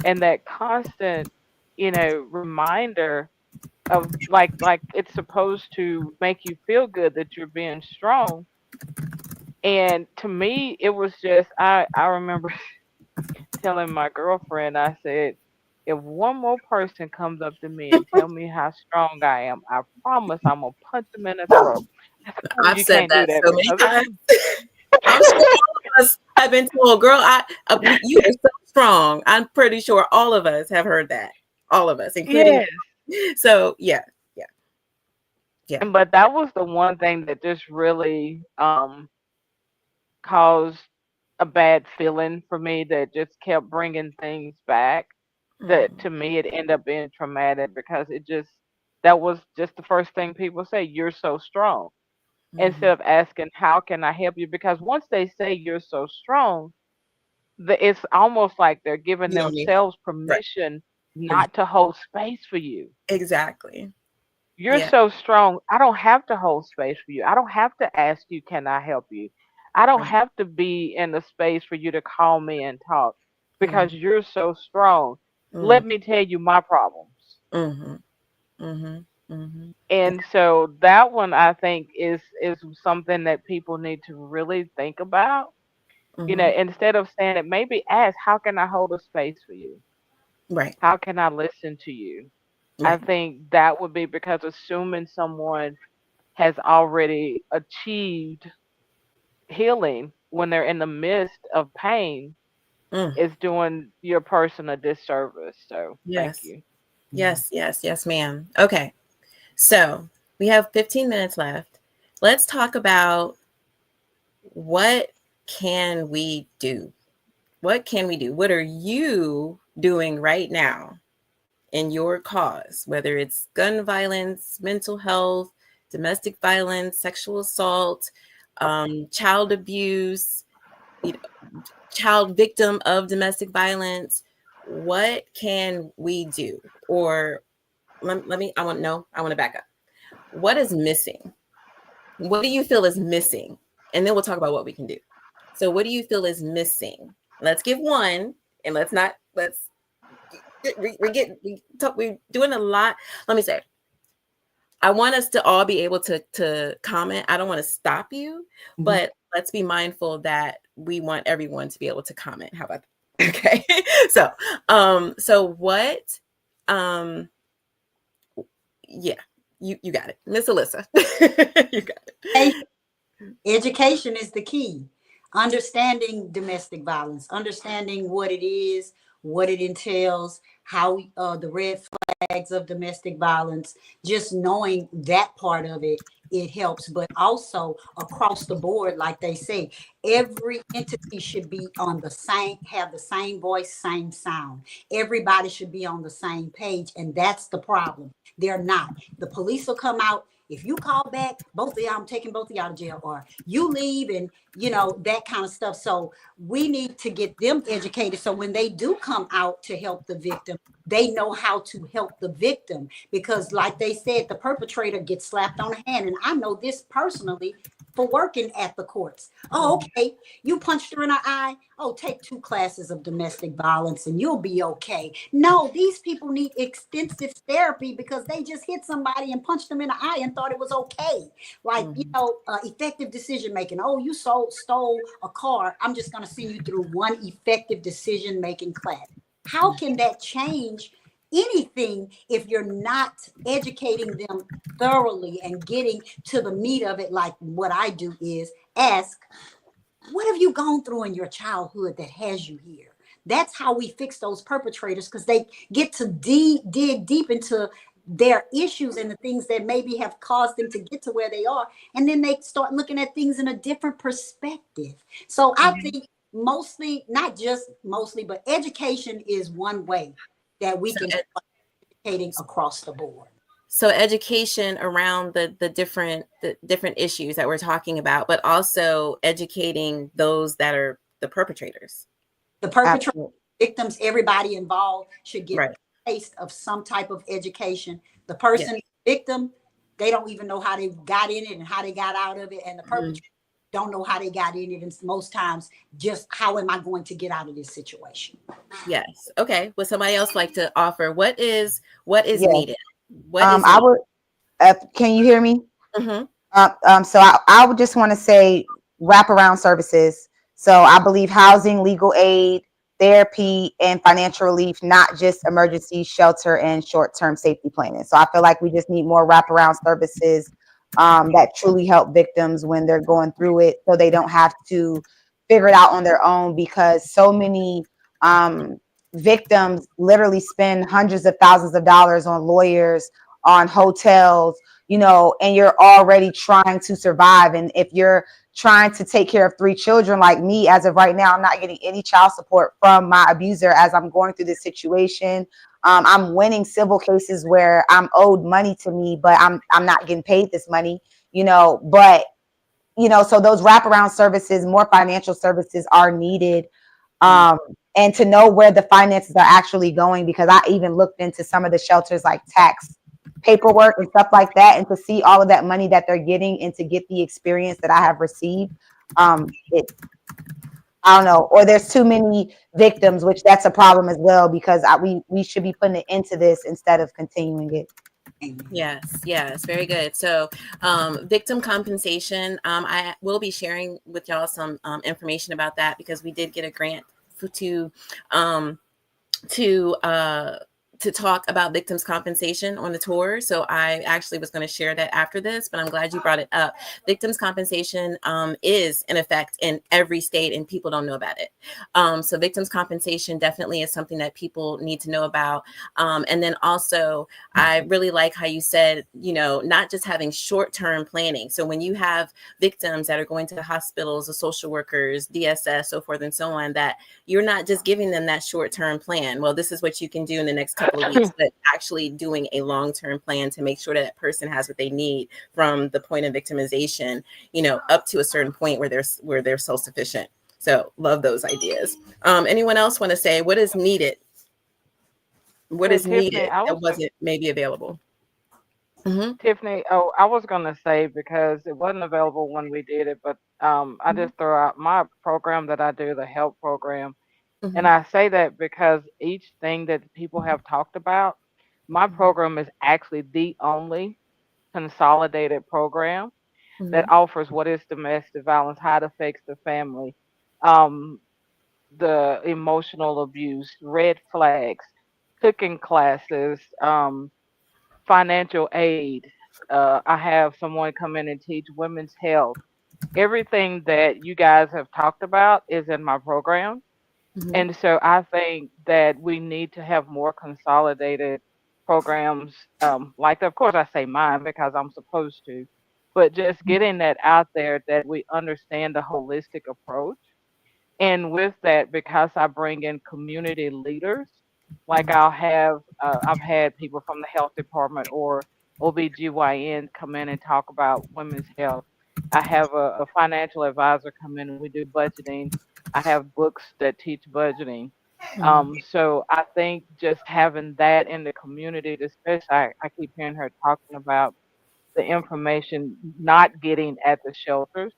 And that constant, you know, reminder of like it's supposed to make you feel good that you're being strong. And to me, it was just, I remember telling my girlfriend, I said, if one more person comes up to me and tell me how strong I am, I promise I'm gonna punch them in the throat. I said, "Oh, I've you said can't do that that so many because times. I'm sure all of us have been told, girl, you are so strong. I'm pretty sure all of us have heard that. All of us, including. yes. So yeah. But that was the one thing that just really caused a bad feeling for me, that just kept bringing things back. That to me, it ended up being traumatic because that was just the first thing people say, you're so strong. Instead of asking, how can I help you? Because once they say you're so strong, it's almost like they're giving You don't need themselves help. Right. permission not to hold space for you. Exactly. You're so strong. I don't have to hold space for you. I don't have to ask you, can I help you? I don't have to be in the space for you to call me and talk because you're so strong. Let me tell you my problems. And so that one, I think, is something that people need to really think about. You know, instead of saying it, maybe ask, how can I hold a space for you? Right. How can I listen to you? I think that would be, because assuming someone has already achieved healing when they're in the midst of pain is doing your person a disservice. So thank you. Yes, ma'am. Okay. So we have 15 minutes left. Let's talk about what can we do? What can we do? What are you doing right now in your cause, whether it's gun violence, mental health, domestic violence, sexual assault, child abuse, child victim of domestic violence? What can we do? Or I want to back up. What is missing? What do you feel is missing? And then we'll talk about what we can do. So what do you feel is missing? Let's give one, and we're doing a lot. Let me say, I want us to all be able to comment. I don't want to stop you, but let's be mindful that we want everyone to be able to comment. How about that? Okay. So what, you got it. Miss Alyssa. You got it. Education is the key. Understanding domestic violence, understanding what it is, what it entails, how the red flags of domestic violence, just knowing that part of it, it helps. But also across the board, like they say, every entity should be on the same, have the same voice, same sound. Everybody should be on the same page. And that's the problem. They're not. The police will come out. If you call back, both of y'all, I'm taking both of y'all to jail, or you leave, and that kind of stuff. So we need to get them educated. So when they do come out to help the victim, they know how to help the victim, because like they said, the perpetrator gets slapped on the hand. And I know this personally. for working at the courts. Oh, okay. You punched her in her eye. Oh, take 2 classes of domestic violence and you'll be okay. No, these people need extensive therapy because they just hit somebody and punched them in the eye and thought it was okay. Like, effective decision making. Oh, you stole a car. I'm just going to send you through one effective decision making class. How can that change anything if you're not educating them thoroughly and getting to the meat of it? Like what I do is ask, what have you gone through in your childhood that has you here? That's how we fix those perpetrators, because they get to dig deep into their issues and the things that maybe have caused them to get to where they are. And then they start looking at things in a different perspective. So I think mostly, not just mostly, but education is one way that we can start educating across the board. So education around the different issues that we're talking about, but also educating those that are the perpetrators. The perpetrators, victims, everybody involved should get Right. a taste of some type of education. The person, victim, they don't even know how they got in it and how they got out of it. And the perpetrator don't know how they got in it. And most times, just how am I going to get out of this situation? Yes. Okay. Would somebody else like to offer what is Yes. needed? What is I would. Can you hear me? So I would just want to say wraparound services. So I believe housing, legal aid, therapy, and financial relief, not just emergency shelter and short-term safety planning. So I feel like we just need more wraparound services that truly help victims when they're going through it, so they don't have to figure it out on their own, because so many victims literally spend hundreds of thousands of dollars on lawyers, on hotels, and you're already trying to survive. And if you're trying to take care of 3 children like me, as of right now, I'm not getting any child support from my abuser as I'm going through this situation. I'm winning civil cases where I'm owed money to me, but I'm not getting paid this money, but so those wraparound services, more financial services are needed. And to know where the finances are actually going, because I even looked into some of the shelters, like tax paperwork and stuff like that, and to see all of that money that they're getting and to get the experience that I have received. I don't know, or there's too many victims, which that's a problem as well, because we should be putting it into this instead of continuing it. Yes, very good. So victim compensation, I will be sharing with y'all some information about that, because we did get a grant to talk about victims compensation on the tour. So I actually was going to share that after this, but I'm glad you brought it up. Victims compensation is in effect in every state, and people don't know about it. So victims compensation definitely is something that people need to know about. And then also, I really like how you said, not just having short-term planning. So when you have victims that are going to the hospitals, the social workers, DSS, so forth and so on, that you're not just giving them that short-term plan. Well, this is what you can do in the next couple of weeks, but actually doing a long-term plan to make sure that person has what they need from the point of victimization, up to a certain point where they're self-sufficient. So love those ideas. Anyone else want to say what is needed? What is needed that wasn't maybe available? Tiffany, I was going to say, because it wasn't available when we did it, but I just throw out my program that I do, the HELP program. And I say that because each thing that people have talked about, my program is actually the only consolidated program that offers what is domestic violence, how it affects the family, the emotional abuse, red flags, cooking classes, financial aid. I have someone come in and teach women's health. Everything that you guys have talked about is in my program. And so I think that we need to have more consolidated programs like that. Of course, I say mine because I'm supposed to, but just getting that out there, that we understand the holistic approach. And with that, because I bring in community leaders, like I've had people from the health department or OBGYN come in and talk about women's health. I have a financial advisor come in and we do budgeting. I have books that teach budgeting. So I think just having that in the community, especially I keep hearing her talking about the information not getting at the shelters.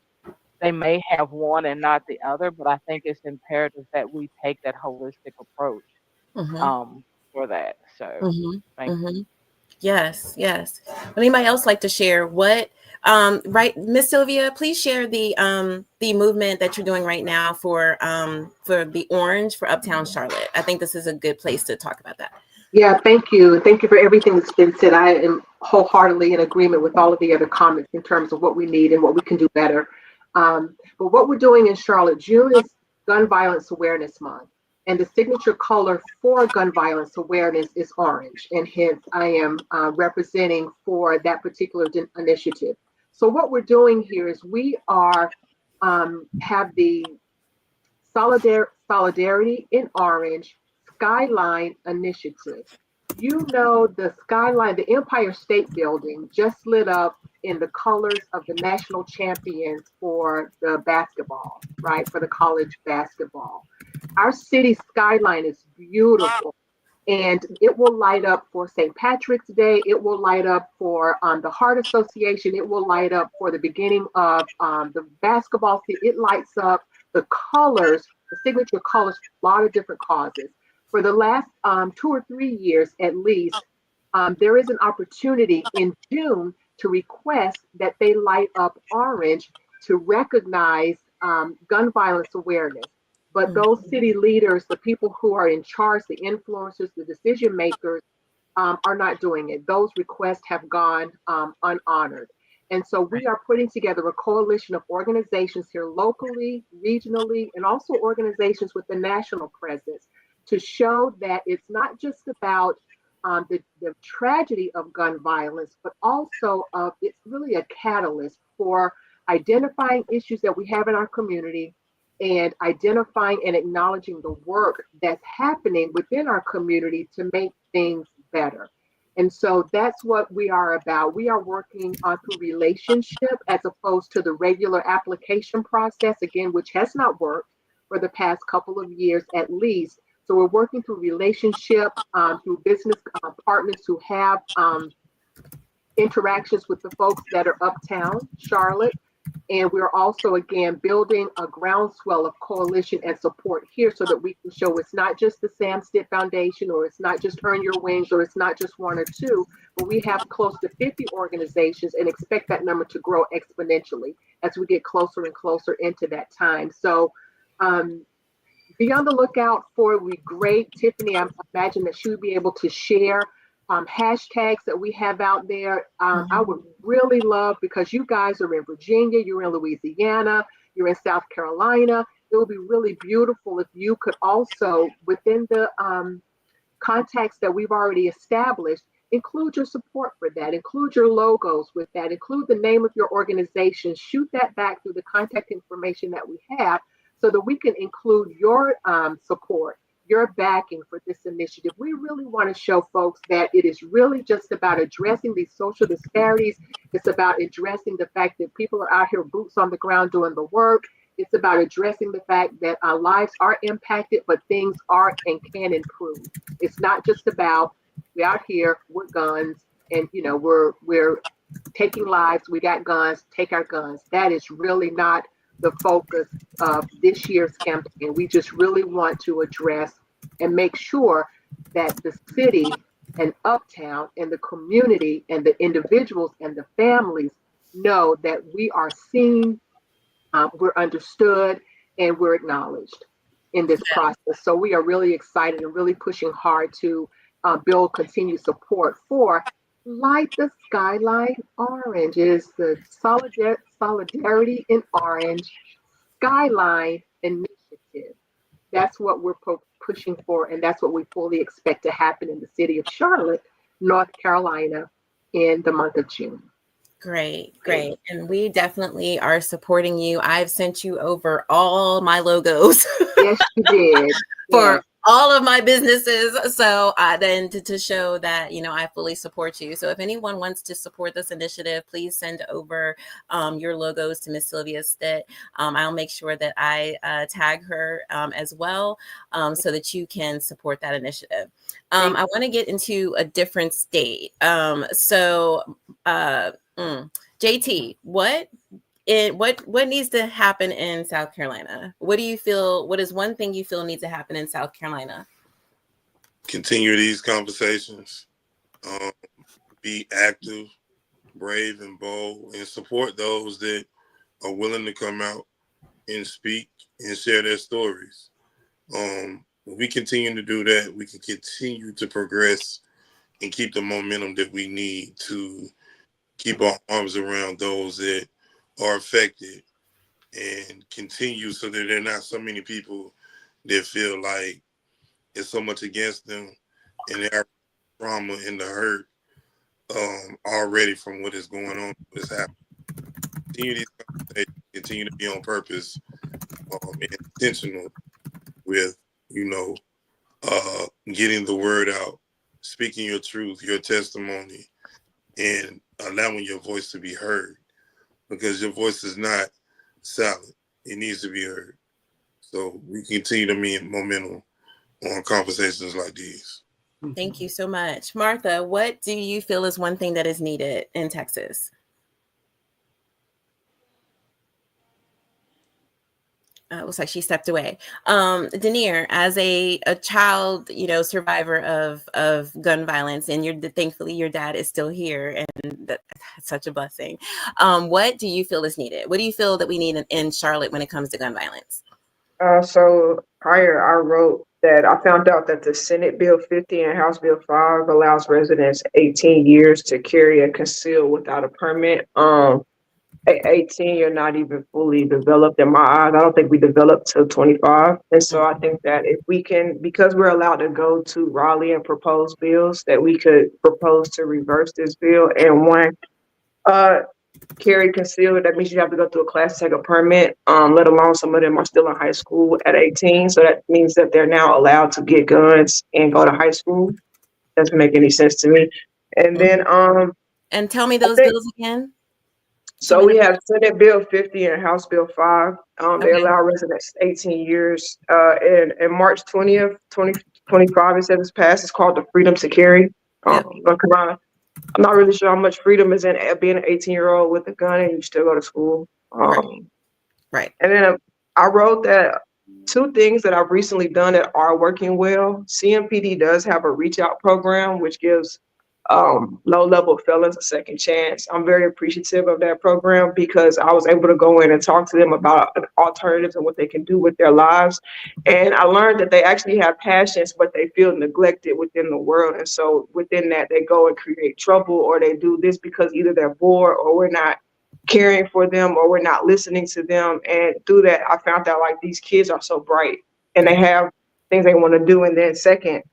They may have one and not the other, but I think it's imperative that we take that holistic approach Mm-hmm. for that. So Mm-hmm. thank you. Mm-hmm. Yes, yes. Would anybody else like to share what right, Miss Sylvia, please share the movement that you're doing right now for the Orange for Uptown Charlotte. I think this is a good place to talk about that. Yeah, thank you. Thank you for everything that's been said. I am wholeheartedly in agreement with all of the other comments in terms of what we need and what we can do better. But what we're doing in Charlotte, June is Gun Violence Awareness Month, and the signature color for gun violence awareness is orange, and hence I am representing for that particular initiative. So what we're doing here is we are have the Solidarity in Orange Skyline Initiative. You know, the skyline, the Empire State Building just lit up in the colors of the national champions for the basketball, right? For the college basketball. Our city skyline is beautiful. And it will light up for St. Patrick's Day. It will light up for the Heart Association. It will light up for the beginning of the basketball season. It lights up the colors, the signature colors, for a lot of different causes. For the last 2 or 3 years at least, there is an opportunity in June to request that they light up orange to recognize gun violence awareness. But those city leaders, the people who are in charge, the influencers, the decision makers, are not doing it. Those requests have gone unhonored. And so we are putting together a coalition of organizations here locally, regionally, and also organizations with the national presence to show that it's not just about the tragedy of gun violence, but also it's really a catalyst for identifying issues that we have in our community and identifying and acknowledging the work that's happening within our community to make things better. And so that's what we are about. We are working through relationship as opposed to the regular application process, again, which has not worked for the past couple of years at least. So we're working through relationship, through business partners who have interactions with the folks that are uptown Charlotte. And we're also, again, building a groundswell of coalition and support here so that we can show it's not just the Sam Stitt Foundation, or it's not just Earn Your Wings, or it's not just 1 or 2, but we have close to 50 organizations and expect that number to grow exponentially as we get closer and closer into that time. So be on the lookout for it. Would be great. Tiffany, I imagine that she would be able to share hashtags that we have out there. I would really love, because you guys are in Virginia, you're in Louisiana, you're in South Carolina. It would be really beautiful if you could also, within the contacts that we've already established, include your support for that, include your logos with that, include the name of your organization, shoot that back through the contact information that we have so that we can include your support, your backing for this initiative. We really want to show folks that it is really just about addressing these social disparities. It's about addressing the fact that people are out here boots on the ground doing the work. It's about addressing the fact that our lives are impacted, but things are and can improve. It's not just about we're out here with guns and we're taking lives. We got guns, take our guns. That is really not the focus of this year's campaign. We just really want to address and make sure that the city and uptown and the community and the individuals and the families know that we are seen, we're understood, and we're acknowledged in this process. So we are really excited and really pushing hard to build continued support for Light the Skyline Orange. It is the Solidarity in Orange Skyline Initiative. That's what we're pushing for, and that's what we fully expect to happen in the city of Charlotte, North Carolina, in the month of June. Great. And we definitely are supporting you. I've sent you over all my logos. Yes, you did. For all of my businesses. So then to show that, you know, I fully support you. So if anyone wants to support this initiative, please send over your logos to Miss Sylvia Stitt. I'll make sure that I tag her as well, so that you can support that initiative. I want to get into a different state. JT, what needs to happen in South Carolina? What do you feel? What is one thing you feel needs to happen in South Carolina? Continue these conversations. Be active, brave, and bold, and support those that are willing to come out and speak and share their stories. When we continue to do that, we can continue to progress and keep the momentum that we need to keep our arms around those that are affected and continue, so that there are not so many people that feel like it's so much against them and they have trauma and the hurt already from what is going on, what is happening. Continue these conversations, continue to be on purpose and intentional with, you know, getting the word out, speaking your truth, your testimony, and allowing your voice to be heard, because your voice is not silent. It needs to be heard. So we continue to meet momentum on conversations like these. Thank you so much. Martha, what do you feel is one thing that is needed in Texas? Looks like she stepped away. Denier, as a child, you know, survivor of gun violence, and thankfully your dad is still here, and that's such a blessing. What do you feel is needed? What do you feel that we need in Charlotte when it comes to gun violence? So prior, I wrote that I found out that the Senate Bill 50 and House Bill 5 allows residents 18 years to carry and conceal without a permit. At 18, you're not even fully developed in my eyes. I don't think we developed till 25. And so I think that if we can, because we're allowed to go to Raleigh and propose bills, that we could propose to reverse this bill. And one, carry concealed, that means you have to go through a class to take a permit, let alone some of them are still in high school at 18. So that means that they're now allowed to get guns and go to high school. Doesn't make any sense to me. And then and tell me those bills again. So we have Senate Bill 50 and House Bill 5. They allow residents 18 years. And March 20th, 2025, it says it's passed. It's called the Freedom to Carry. North Carolina. I'm not really sure how much freedom is in being an 18-year-old with a gun and you still go to school. Right. And then I wrote that two things that I've recently done that are working well. CMPD does have a reach out program, which gives low-level felons a second chance. I'm very appreciative of that program because I was able to go in and talk to them about alternatives and what they can do with their lives. And I learned that they actually have passions, but they feel neglected within the world. And so within that, they go and create trouble, or they do this because either they're bored or we're not caring for them or we're not listening to them. And through that, I found out like these kids are so bright and they have things they want to do. And then second,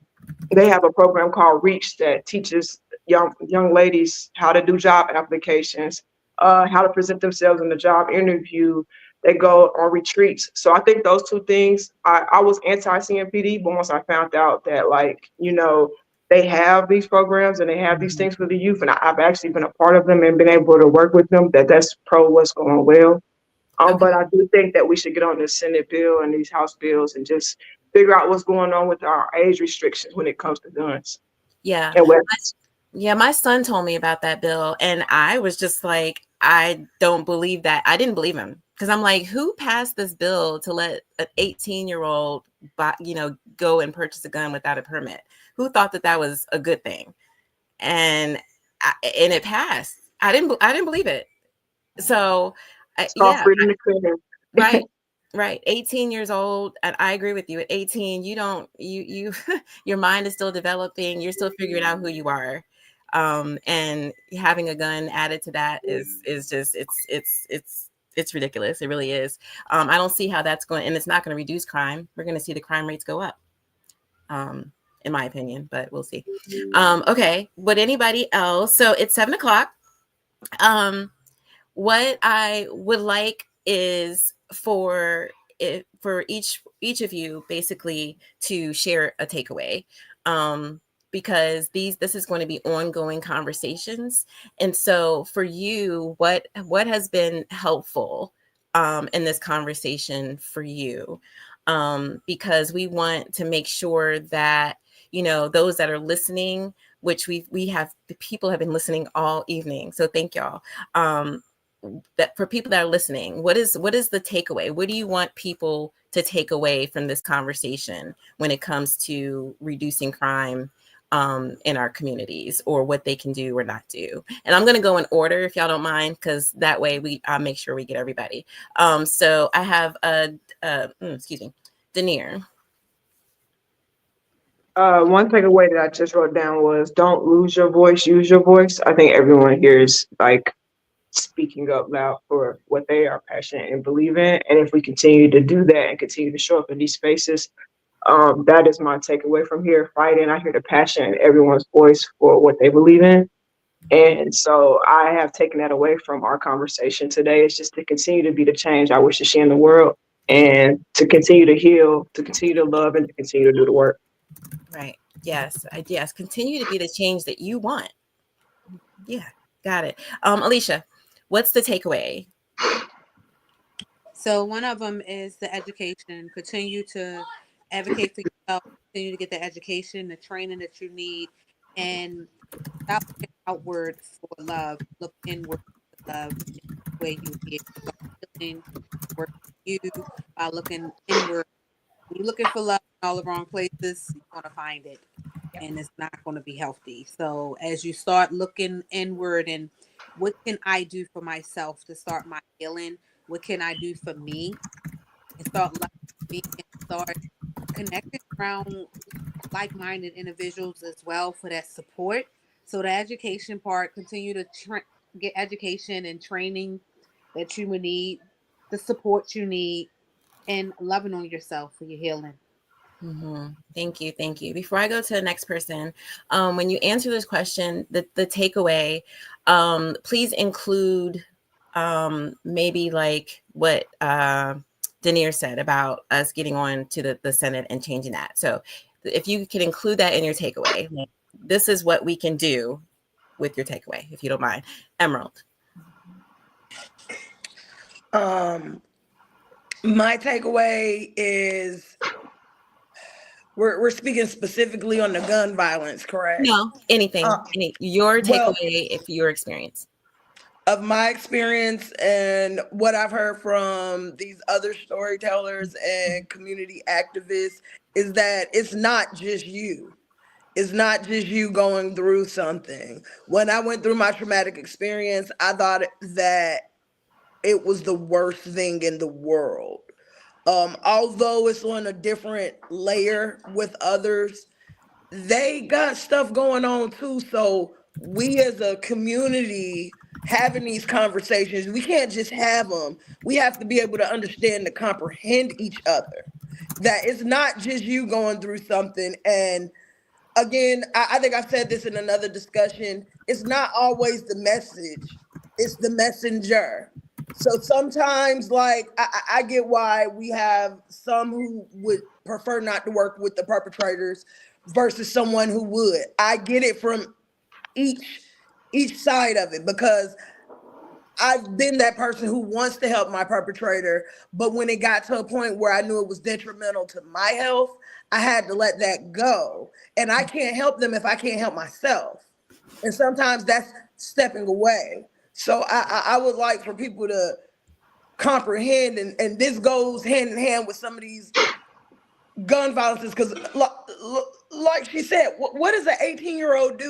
they have a program called Reach that teaches young ladies how to do job applications, how to present themselves in the job interview. They go on retreats. So I think those two things, I was anti-CMPD, but once I found out that, like, you know, they have these programs and they have these things for the youth, and I've actually been a part of them and been able to work with them, that's pro what's going well. But I do think that we should get on the Senate bill and these House bills and just figure out what's going on with our age restrictions when it comes to guns. Yeah. And weapons. Yeah, my son told me about that bill, and I was just like, I don't believe that. I didn't believe him because I'm like, who passed this bill to let an 18-year-old, go and purchase a gun without a permit? Who thought that was a good thing? And it passed. I didn't believe it. So, freedom to clear. Right. 18 years old. And I agree with you. At 18, you your mind is still developing. You're still figuring out who you are. And having a gun added to that is just, it's ridiculous. It really is. I don't see how that's going, and it's not going to reduce crime. We're going to see the crime rates go up, in my opinion, but we'll see. Okay. Would anybody else? So it's 7:00. What I would like is for for each of you basically to share a takeaway, because this is going to be ongoing conversations. And so for you, what has been helpful in this conversation for you? Because we want to make sure that, you know, those that are listening, which we have, the people have been listening all evening. So thank y'all. That for people that are listening, what is the takeaway? What do you want people to take away from this conversation when it comes to reducing crime in our communities, or what they can do or not do? And I'm going to go in order, if y'all don't mind, because that way I'll make sure we get everybody. So I have excuse me, Denier. One takeaway that I just wrote down was don't lose your voice, use your voice. I think everyone here is like speaking up loud for what they are passionate and believe in. And if we continue to do that and continue to show up in these spaces, that is my takeaway from here. Fighting, I hear the passion in everyone's voice for what they believe in. And so I have taken that away from our conversation today. It's just to continue to be the change I wish to see in the world, and to continue to heal, to continue to love, and to continue to do the work. Right. Yes. Yes. Continue to be the change that you want. Yeah. Got it. Alicia, what's the takeaway? So one of them is the education. Continue to advocate for yourself. Continue to get the education, the training that you need, and stop looking outward for love. Look inward for love. The way you be able to healing work for you by looking inward. When you're looking for love in all the wrong places, you're gonna find it, and it's not going to be healthy. So as you start looking inward, and what can I do for myself to start my healing? What can I do for me? And start loving me, and start connecting around like-minded individuals as well for that support. So the education part, continue to get education and training that you would need, the support you need, and loving on yourself for your healing. Mm-hmm. Thank you. Thank you. Before I go to the next person, when you answer this question, the takeaway, please include maybe like what Denier said about us getting on to the Senate and changing that. So if you can include that in your takeaway, this is what we can do with your takeaway, if you don't mind. Emerald. My takeaway is we're speaking specifically on the gun violence, correct? No, anything. Your takeaway, Well, if your experience. Of my experience and what I've heard from these other storytellers and community activists, is that it's not just you. It's not just you going through something. When I went through my traumatic experience, I thought that it was the worst thing in the world. Although it's on a different layer with others, they got stuff going on too. So we as a community having these conversations, we can't just have them. We have to be able to understand and comprehend each other. That it's not just you going through something. And again, I think I said this in another discussion, it's not always the message, it's the messenger. So sometimes, like, I get why we have some who would prefer not to work with the perpetrators versus someone who would. I get it from each side of it, because I've been that person who wants to help my perpetrator, but when it got to a point where I knew it was detrimental to my health, I had to let that go. And I can't help them if I can't help myself. And sometimes that's stepping away. So I would like for people to comprehend, and this goes hand in hand with some of these gun violences, because like she said, what is an 18-year-old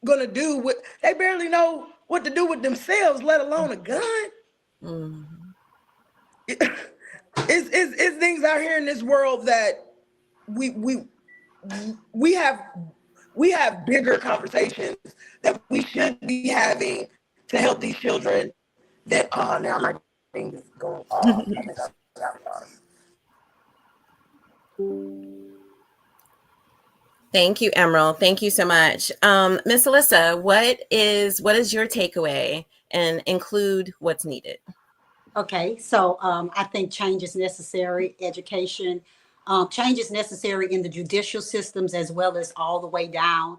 gonna do with, they barely know what to do with themselves, let alone a gun. Mm-hmm. It's things out here in this world that we have bigger conversations that we should be having to help these children. That now my thing is going off. I think I got lost. Thank you, Emerald. Thank you so much. Miss Alyssa, what is your takeaway, and include what's needed? Okay, so I think change is necessary. Education, change is necessary in the judicial systems as well as all the way down.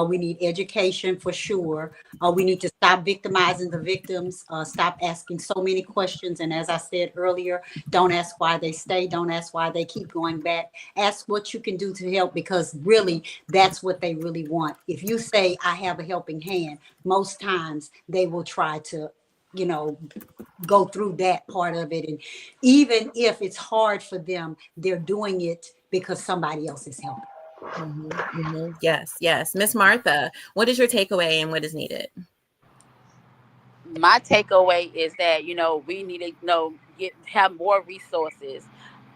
We need education for sure. We need to stop victimizing the victims, stop asking so many questions. And as I said earlier, don't ask why they stay, don't ask why they keep going back. Ask what you can do to help, because really that's what they really want. If you say, I have a helping hand, most times they will try to, you know, go through that part of it. And even if it's hard for them, they're doing it because somebody else is helping. Yes, yes. Miss Martha, what is your takeaway and what is needed? My takeaway is that we need to have more resources.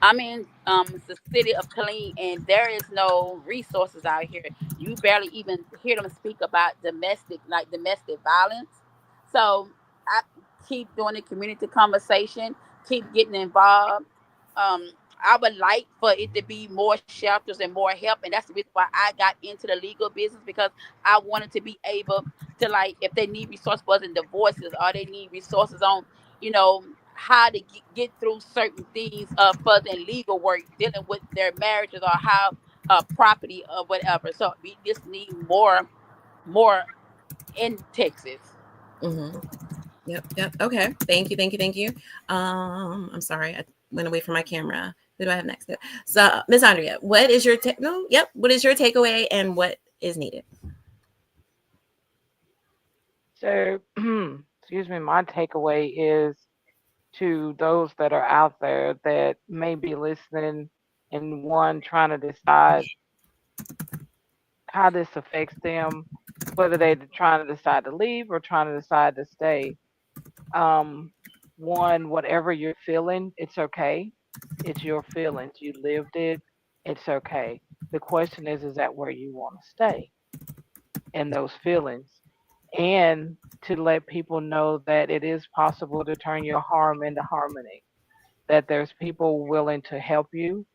I'm in the city of Killeen, and there is no resources out here. You barely even hear them speak about domestic violence. So I keep doing the community conversation, keep getting involved. um I would like for it to be more shelters and more help, and that's the reason why I got into the legal business, because I wanted to be able to, like, if they need resources for in divorces, or they need resources on how to get through certain things for their legal work dealing with their marriages, or how property or whatever. So we just need more in Texas. Yep. Okay. Thank you. I'm sorry, I went away from my camera. Who do I have next? So, Miss Andrea, what is your what is your takeaway and what is needed? So, excuse me, my takeaway is to those that are out there that may be listening and one trying to decide how this affects them, whether they're trying to decide to leave or trying to decide to stay. One, whatever you're feeling, it's okay. It's your feelings. You lived it. It's okay. The question is that where you want to stay in those feelings? And to let people know that it is possible to turn your harm into harmony, that there's people willing to help you.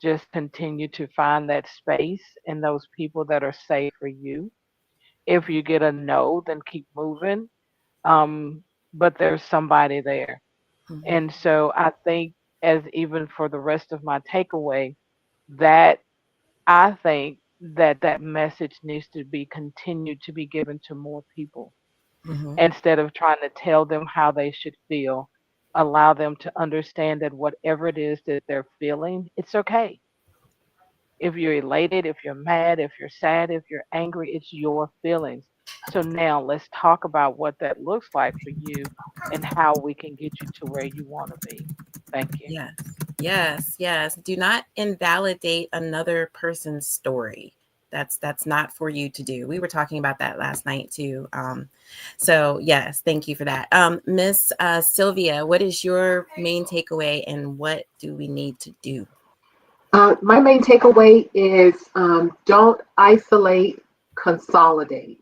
Just continue to find that space and those people that are safe for you. If you get a no, then keep moving. But there's somebody there. And so I think, as even for the rest of my takeaway, that I think that message needs to be continued to be given to more people instead of trying to tell them how they should feel. Allow them to understand that whatever it is that they're feeling, it's okay. If you're elated, if you're mad, if you're sad, if you're angry, it's your feelings. So now let's talk about what that looks like for you and how we can get you to where you want to be. Thank you. Yes. Do not invalidate another person's story. That's not for you to do. We were talking about that last night too. So yes, thank you for that. Miss Sylvia, what is your main takeaway and what do we need to do? My main takeaway is don't isolate, consolidate.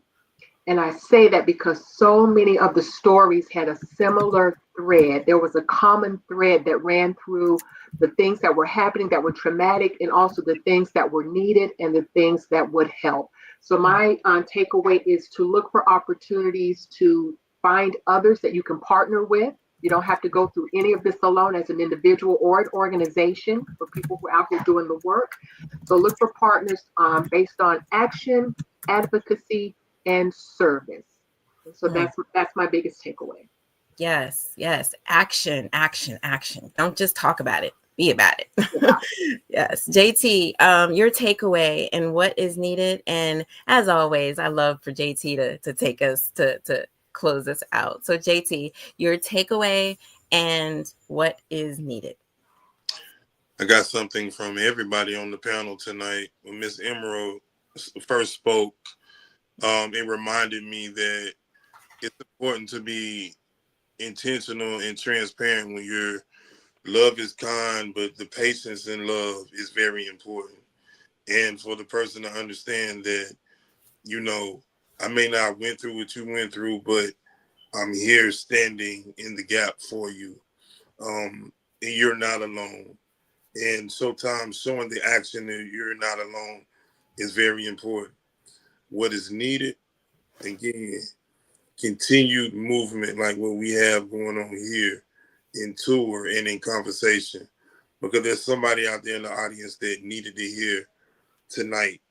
And I say that because so many of the stories had a similar thread. There was a common thread that ran through the things that were happening that were traumatic, and also the things that were needed and the things that would help. So my takeaway is to look for opportunities to find others that you can partner with. You don't have to go through any of this alone as an individual or an organization, for people who are out there doing the work. So look for partners based on action, advocacy, and service. So that's my biggest takeaway. Yes. Action. Don't just talk about it. Be about it. Yes. JT, your takeaway and what is needed. And as always, I love for JT to take us to close us out. So JT, your takeaway and what is needed. I got something from everybody on the panel tonight. When Miss Emerald first spoke, it reminded me that it's important to be intentional and transparent when your love is kind, but the patience in love is very important. And for the person to understand that, I may not went through what you went through, but I'm here standing in the gap for you. And you're not alone. And sometimes showing the action that you're not alone is very important. What is needed, again, continued movement like what we have going on here in tour and in conversation, because there's somebody out there in the audience that needed to hear tonight.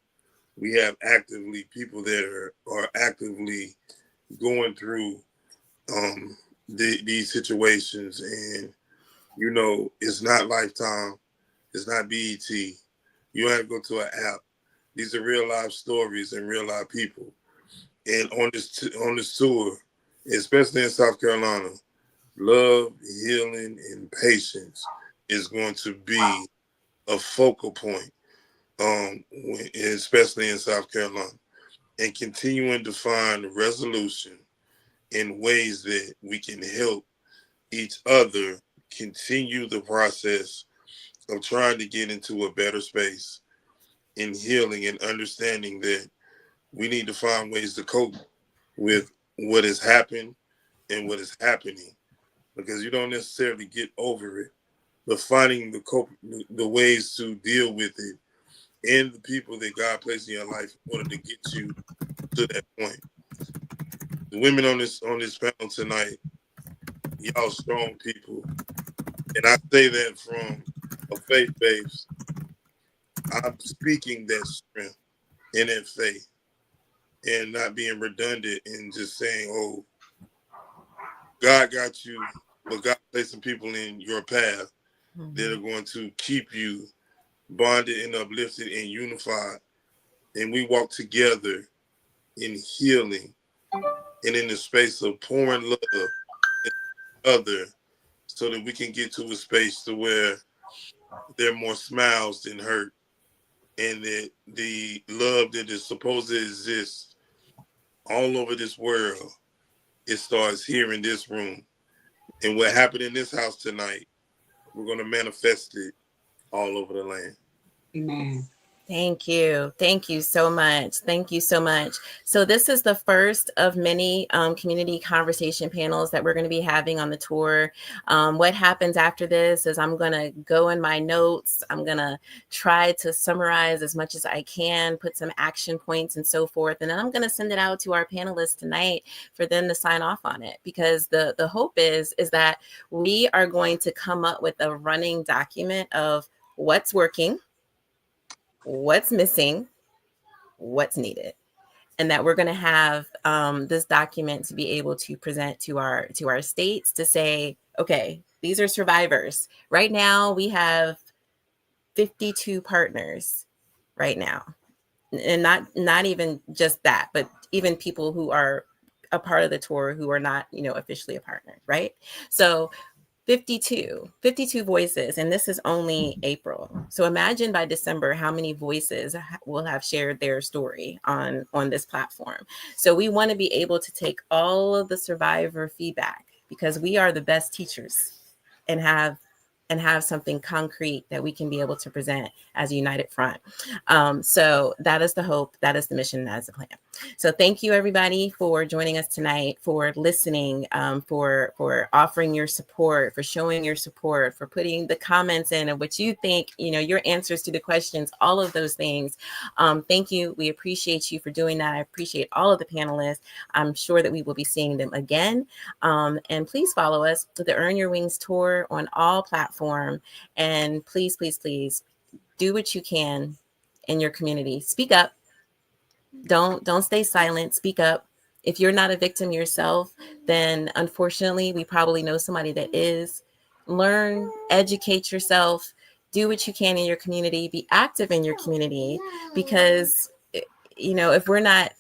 We have actively people that are actively going through these situations, and you know, it's not Lifetime, it's not BET. You don't have to go to an app. These are real life stories and real life people. And on this tour, especially in South Carolina, love, healing, and patience is going to be a focal point, especially in South Carolina, and continuing to find resolution in ways that we can help each other continue the process of trying to get into a better space in healing and understanding that we need to find ways to cope with what has happened and what is happening, because you don't necessarily get over it, but finding the ways to deal with it and the people that God placed in your life in order to get you to that point. The women on this panel tonight, y'all strong people, and I say that from a faith base. I'm speaking that strength and that faith, and not being redundant and just saying, "Oh, God got you," but God placed some people in your path that are going to keep you bonded and uplifted and unified, and we walk together in healing and in the space of pouring love into other, so that we can get to a space to where there are more smiles than hurt, and that the love that is supposed to exist all over this world, it starts here in this room. And what happened in this house tonight, we're going to manifest it all over the land. Amen. Thank you. Thank you so much. Thank you so much. So this is the first of many community conversation panels that we're going to be having on the tour. What happens after this is I'm going to go in my notes. I'm going to try to summarize as much as I can, put some action points and so forth. And then I'm going to send it out to our panelists tonight for them to sign off on it, because the hope is that we are going to come up with a running document of what's working, what's missing, what's needed, and that we're going to have this document to be able to present to our states to say, okay, these are survivors. Right now, we have 52 partners right now, and not even just that, but even people who are a part of the tour who are not, officially a partner, right? So 52 voices, and this is only April. So imagine by December how many voices will have shared their story on this platform. So we want to be able to take all of the survivor feedback, because we are the best teachers, and have something concrete that we can be able to present as a united front. So that is the hope, that is the mission, that is the plan. So thank you, everybody, for joining us tonight, for listening, for offering your support, for showing your support, for putting the comments in of what you think, your answers to the questions, all of those things. Thank you. We appreciate you for doing that. I appreciate all of the panelists. I'm sure that we will be seeing them again. And please follow us to the Earn Your Wings tour on all platforms. And please, please, please do what you can in your community. Speak up. Don't stay silent. Speak up. If you're not a victim yourself, then unfortunately, we probably know somebody that is. Learn, educate yourself, do what you can in your community, be active in your community, because, if we're not,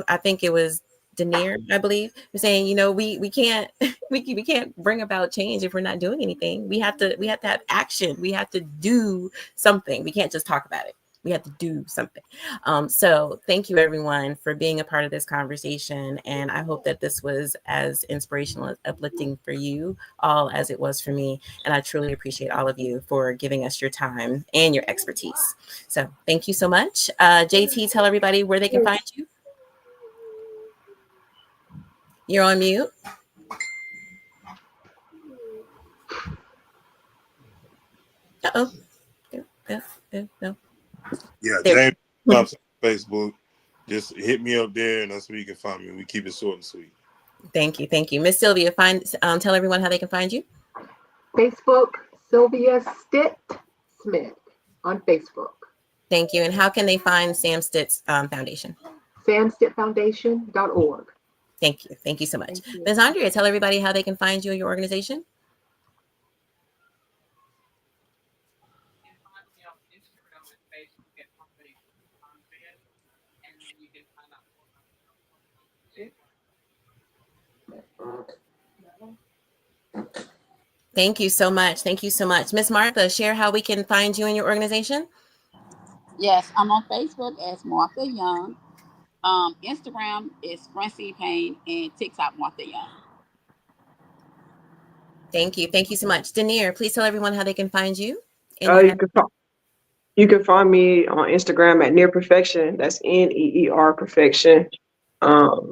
I think it was Denier, I believe, was saying, we can't we can't bring about change if we're not doing anything. We have to have action. We have to do something. We can't just talk about it. We have to do something. So thank you, everyone, for being a part of this conversation. And I hope that this was as inspirational, uplifting for you all as it was for me. And I truly appreciate all of you for giving us your time and your expertise. So thank you so much. JT, tell everybody where they can find you. You're on mute. Uh-oh. No. Yeah, James Thompson on Facebook. Just hit me up there, and that's where you can find me. We keep it short and sweet. Thank you. Miss Sylvia, tell everyone how they can find you. Facebook, Sylvia Stitt Smith on Facebook. Thank you. And how can they find Sam Stitt's Foundation? samstittfoundation.org. Thank you. Thank you so much. Thank you. Ms. Andrea, tell everybody how they can find you and your organization. Thank you so much. Thank you so much. Miss Martha, share how we can find you and your organization. Yes, I'm on Facebook as Martha Young. Instagram is Francie Payne, and TikTok Martha Young. Thank you. Thank you so much. Denier, please tell everyone how they can find you. And You can find me on Instagram at Near Perfection. That's NEER Perfection. And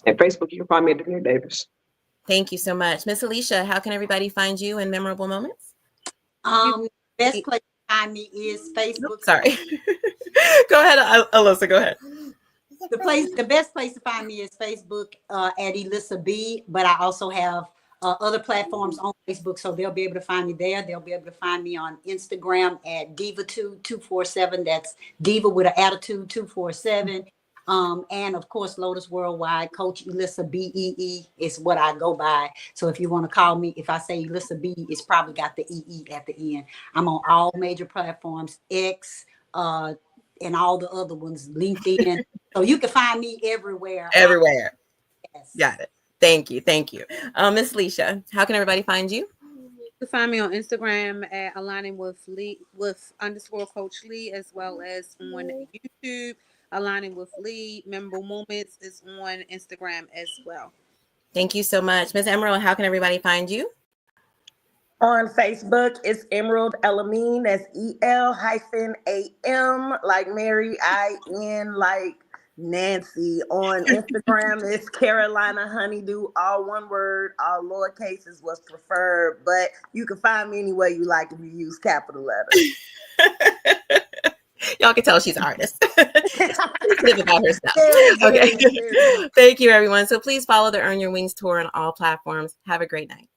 Facebook, you can find me at Denier Davis. thank you so much. Miss Alicia, how can everybody find you in memorable moments? Best place to find me is Facebook. Sorry. Go ahead, Alyssa, go ahead. The best place to find me is Facebook at Elissa B, but I also have other platforms on Facebook, so they'll be able to find me there. They'll be able to find me on Instagram at Diva247. That's Diva with an attitude 247. And of course, Lotus Worldwide, Coach Elissa BEE is what I go by. So if you want to call me, if I say Elissa B, it's probably got the EE at the end. I'm on all major platforms, X, and all the other ones, LinkedIn. So you can find me everywhere. Everywhere. Yes. Got it. Thank you. Thank you. Miss Leisha, how can everybody find you? You can find me on Instagram at aligning with Lee with _ Coach Lee, as well as on YouTube. Aligning with Lee. Memorable Moments is on Instagram as well. Thank you so much. Miss Emerald, how can everybody find you? On Facebook, it's Emerald Elamine. That's EL-AM, like Mary, IN, like Nancy. On Instagram, it's Carolina Honeydew, all one word, all lowercase is what's preferred. But you can find me any way you like if you use capital letters. Y'all can tell she's an artist. She's about her stuff. Very Okay. good. Thank you, everyone. So please follow the Earn Your Wings tour on all platforms. Have a great night.